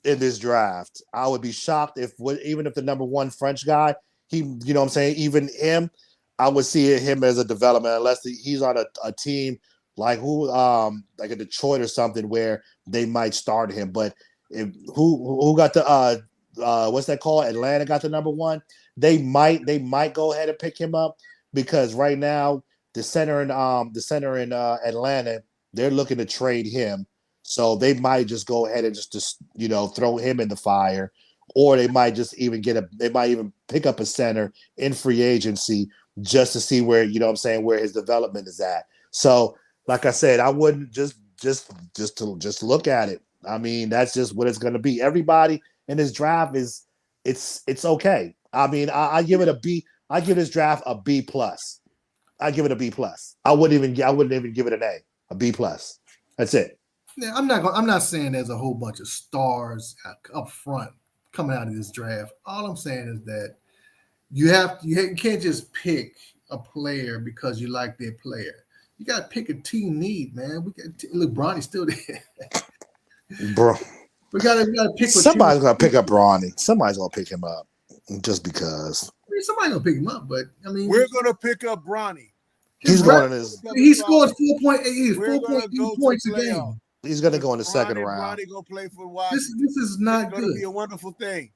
in this draft. I would be shocked even if the number 1 French guy, even him, I would see him as a development unless he's on a team like like a Detroit or something where they might start him. But who got the what's that called? Atlanta got the number 1. They might go ahead and pick him up because right now the center in Atlanta, they're looking to trade him. So they might just go ahead and just throw him in the fire, or they might just even pick up a center in free agency just to see where where his development is at. So, like I said, I wouldn't just look at it. I mean, that's just what it's going to be. Everybody in this draft it's okay. I mean, I give it a B. I give this draft a B plus. I give it a B plus. I wouldn't even give it an A B plus. That's it. Yeah, I'm not saying there's a whole bunch of stars up front coming out of this draft. All I'm saying is that you can't just pick a player because you like their player. You got to pick a team need, man. Look, Bronny's still there, bro. We gotta pick. Somebody's gonna pick up Bronny. Somebody's gonna pick him up just because. I mean, somebody's gonna pick him up, but I mean, we're gonna pick up Bronny. He's going in his. He scored 4.8 points a game. He's going to go in the second round. Bronny gonna play for Washington. This is not going to be a wonderful thing.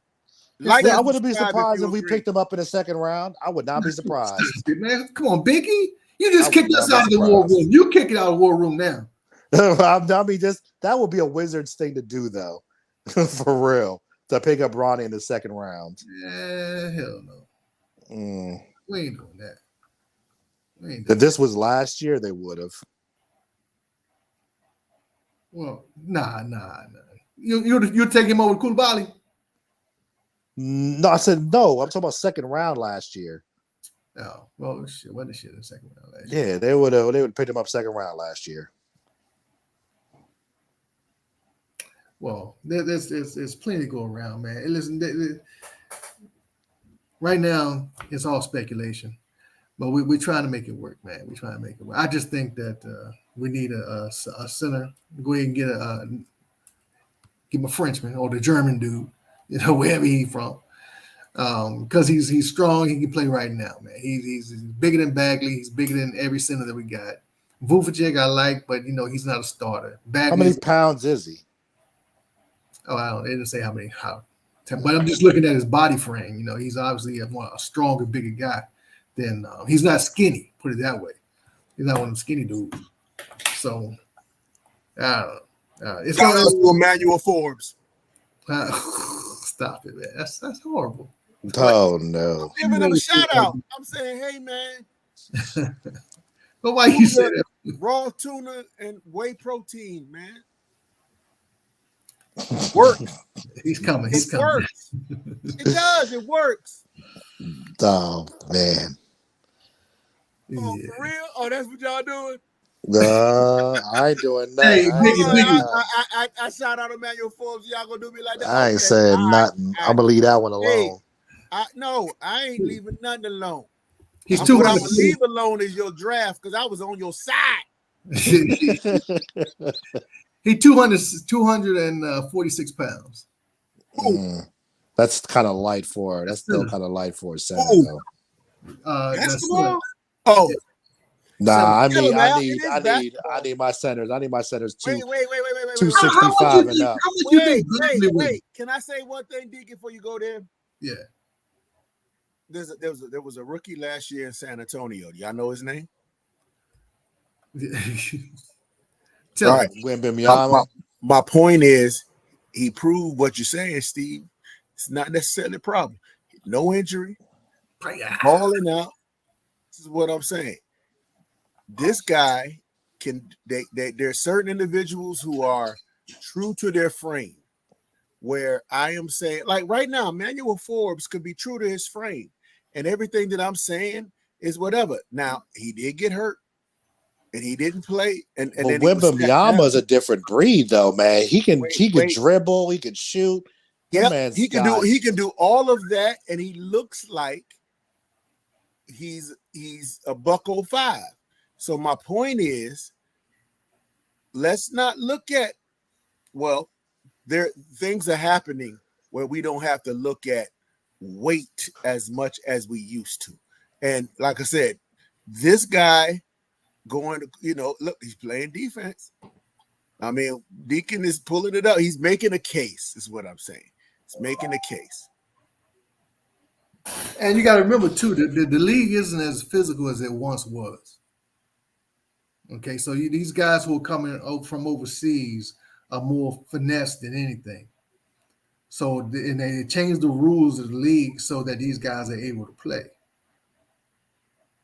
I wouldn't be surprised if we picked him up in the second round. I would not be surprised. Man, come on, Biggie. You just kicked us out of the war room. You kick it out of the war room now. I mean, that would be a Wizards thing to do, though, for real, to pick up Bronny in the second round. Yeah, hell no. We ain't doing that. If this was last year, they would have. Well, nah. You take him over Koulibaly? No, I said no. I'm talking about second round last year. Oh, well, shit. What the shit in the second round last year? Yeah, they would pick him up second round last year. Well, there's plenty to go around, man. And listen, right now it's all speculation, but we're trying to make it work, man. We're trying to make it work. I just think that we need a center. Go ahead and get him a Frenchman or the German dude, wherever he's from, because he's strong. He can play right now, man. He's bigger than Bagley. He's bigger than every center that we got. Vucevic I like, but he's not a starter. Bagley, how many pounds is he? Oh, I don't. They didn't say how many. But I'm just looking at his body frame. He's obviously a stronger, bigger guy. Than he's not skinny. Put it that way. He's not one of them skinny dudes. So I don't know. It's not Emmanuel Forbes. Stop it, man. That's horrible. Oh no! I'm giving him a shout out. I'm saying, hey man. But why you say that? Raw tuna and whey protein, man. Works. He's coming. It works. It does. It works. Oh man. Oh, for real? Oh, that's what y'all doing? I ain't doing that. Biggie. I shout out Emmanuel Forbes. Y'all gonna do me like that? I ain't saying nothing. I'm gonna leave that one alone. Hey, I ain't leaving nothing alone. He's too. What I'm gonna leave alone is your draft because I was on your side. He 246 pounds. That's kind of light for. That's still kind of light for a center. Basketball? Oh. Nah, I need my centers. I need my centers too. Wait. 265 and up. Wait. Can I say one thing, Deacon, before you go there? Yeah. There was a rookie last year in San Antonio. Do y'all know his name? Tell me. My point is, he proved what you're saying, Steve. It's not necessarily a problem. no injury, balling out. This is what I'm saying. This guy there's certain individuals who are true to their frame. Where I am saying, like right now, Manuel Forbes could be true to his frame, and everything that I'm saying is whatever. Now he did get hurt, and he didn't play, and then he was Wembanyama is a different breed, though, man. He can dribble, he can shoot. Yeah, he can do all of that, and he looks like he's a $105. So my point is, let's not look at things are happening where we don't have to look at weight as much as we used to. And like I said, this guy going to, look, he's playing defense. I mean, Deacon is pulling it up. He's making a case, is what I'm saying. He's making a case. And you got to remember, too, the league isn't as physical as it once was. Okay, so these guys who are coming from overseas are more finesse than anything. So, and they changed the rules of the league so that these guys are able to play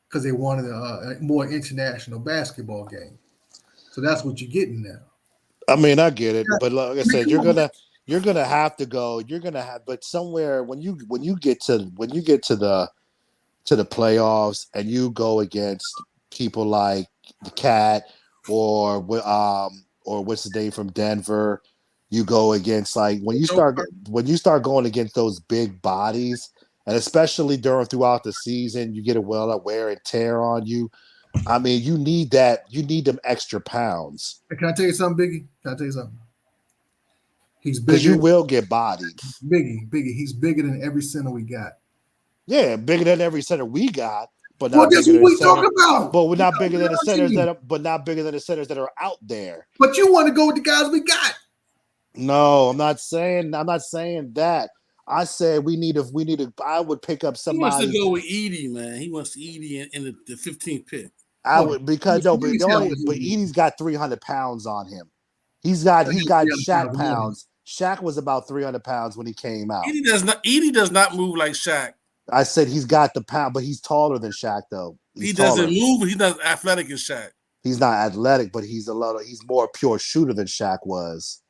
because they wanted a more international basketball game. So that's what you're getting now. I mean, I get it, but like I said, you're gonna have to go. You're gonna have, but somewhere when you get to the playoffs and you go against people like the Cat or what's the name from Denver, you go against like when you start going against those big bodies, and especially throughout the season, you get a wear and tear on you. I mean, you need that. You need them extra pounds. Can I tell you something, Biggie? Can I tell you something? He's bigger. Because you will get bodied. Biggie. He's bigger than every center we got. Yeah, bigger than every center we got, but not bigger than the talking about. But we're not bigger than the centers not bigger than the centers that are out there. But you want to go with the guys we got. No, I'm not saying that. I said we need a. I would pick up somebody. He wants to go with Edie, man. He wants Edie in the 15th pick. I would but Edie's got 300 pounds on him. He's got Shaq pounds. Shaq was about 300 pounds when he came out. Edie does not move like Shaq. I said he's got the pound, but he's taller than Shaq though. He doesn't move. He's not athletic as Shaq. He's not athletic, but he's more pure shooter than Shaq was.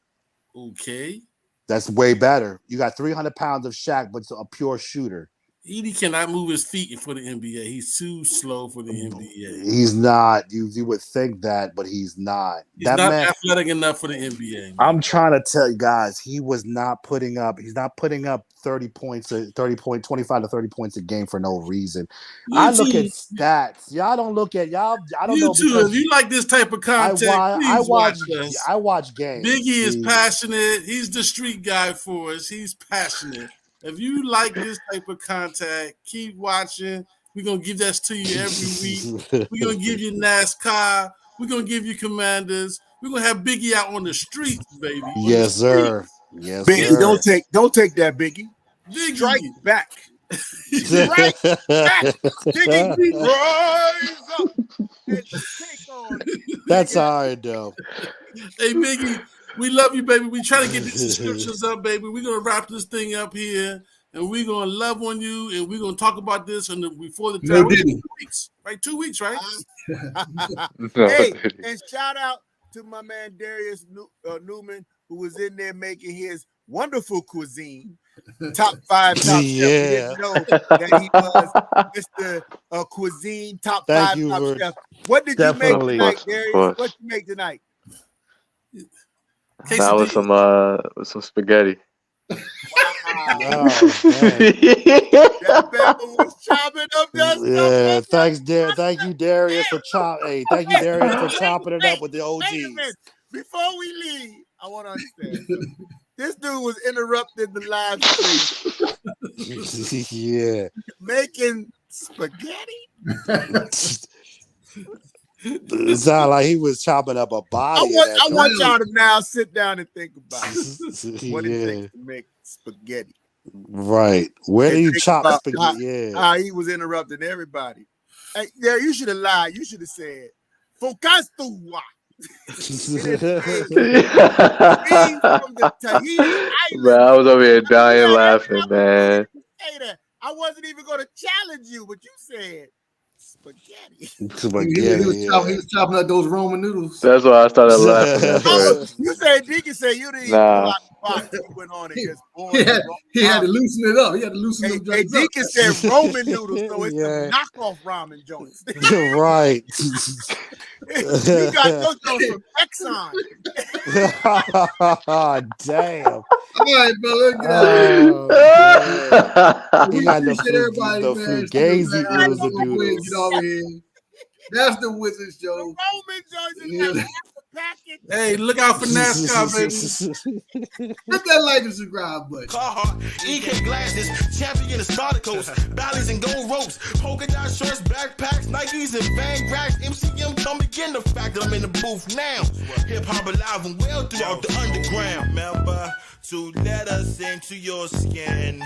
Okay. That's way better. You got 300 pounds of Shaq, but a pure shooter. Edie cannot move his feet for the NBA. He's too slow for the NBA. He's not. You would think that, but he's not. He's not athletic enough for the NBA. Man. I'm trying to tell you guys, he's not putting up 30 points, 25 to 30 points a game for no reason. I look at stats. Y'all don't look at y'all. I don't know. If you like this type of content, I watch games. Biggie is passionate. He's the street guy for us. He's passionate. If you like this type of content, keep watching. We're going to give that to you every week. We're going to give you NASCAR. We're going to give you Commanders. We're going to have Biggie out on the streets, baby. Yes, sir. Yes, Biggie, sir. Don't take that, Biggie. Biggie. Strike back. Strike back. Biggie, rise up and take on. That's all right, though. Hey, Biggie. We love you, baby. We try to get these subscriptions up, baby. We're going to wrap this thing up here, and we're going to love on you, and we're going to talk about this before the time. 2 weeks, right? 2 weeks, right? Hey, and shout out to my man Darius Newman, who was in there making his wonderful cuisine. Top 5 top chef. Didn't know that he was Mr. Cuisine top 5 top chef. What did you make tonight, Darius? What you make tonight? That was some spaghetti. Wow. That man was chopping up that stuff. Thank you, Darius, for chopping it up with the OGs. Before we leave, I want to understand. This dude was interrupting the live stream. Yeah. Making spaghetti? It sounded like he was chopping up a body. I want y'all to now sit down and think about it. What it takes to make spaghetti. Right. Where do you chop spaghetti? How he was interrupting everybody. Hey, yeah, you should have lied. You should have said, Focastuwa. From the Tahiti Island. Man, I was over here dying laughing, man. I wasn't even going to challenge you, but you said spaghetti. Spaghetti, He was chopping up those Roman noodles. That's why I started laughing at Oh, first. you said Deacon said you didn't even Nah. pull out the box. You went on and just boiled He had to loosen it up. He had to loosen them Hey, joints up. Deacon said Roman noodles, so it's Yeah. the knockoff ramen joints. Right. You got those joints from Exxon. Damn. All right, bro. Let's get out of here. You got the Appreciate everybody, the man. fugazi Still oodles back. and Go ahead, noodles. get over here. That's the Wizard The Show. Roman joints is Yeah. like half a packet. Hey, look out for NASCAR, baby. Hit that like and subscribe button. Carhartt, EK glasses, champion of starter coats, valleys and gold ropes, polka dot shorts, backpacks, Nikes and Van Grags, MCM come begin the fact that I'm in the booth now. Hip hop alive and well throughout the underground. Remember to let us into your skin,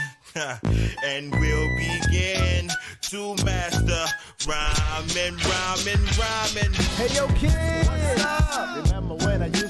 and we'll begin to master rhyming. Hey yo, kid, what's up? Remember when I used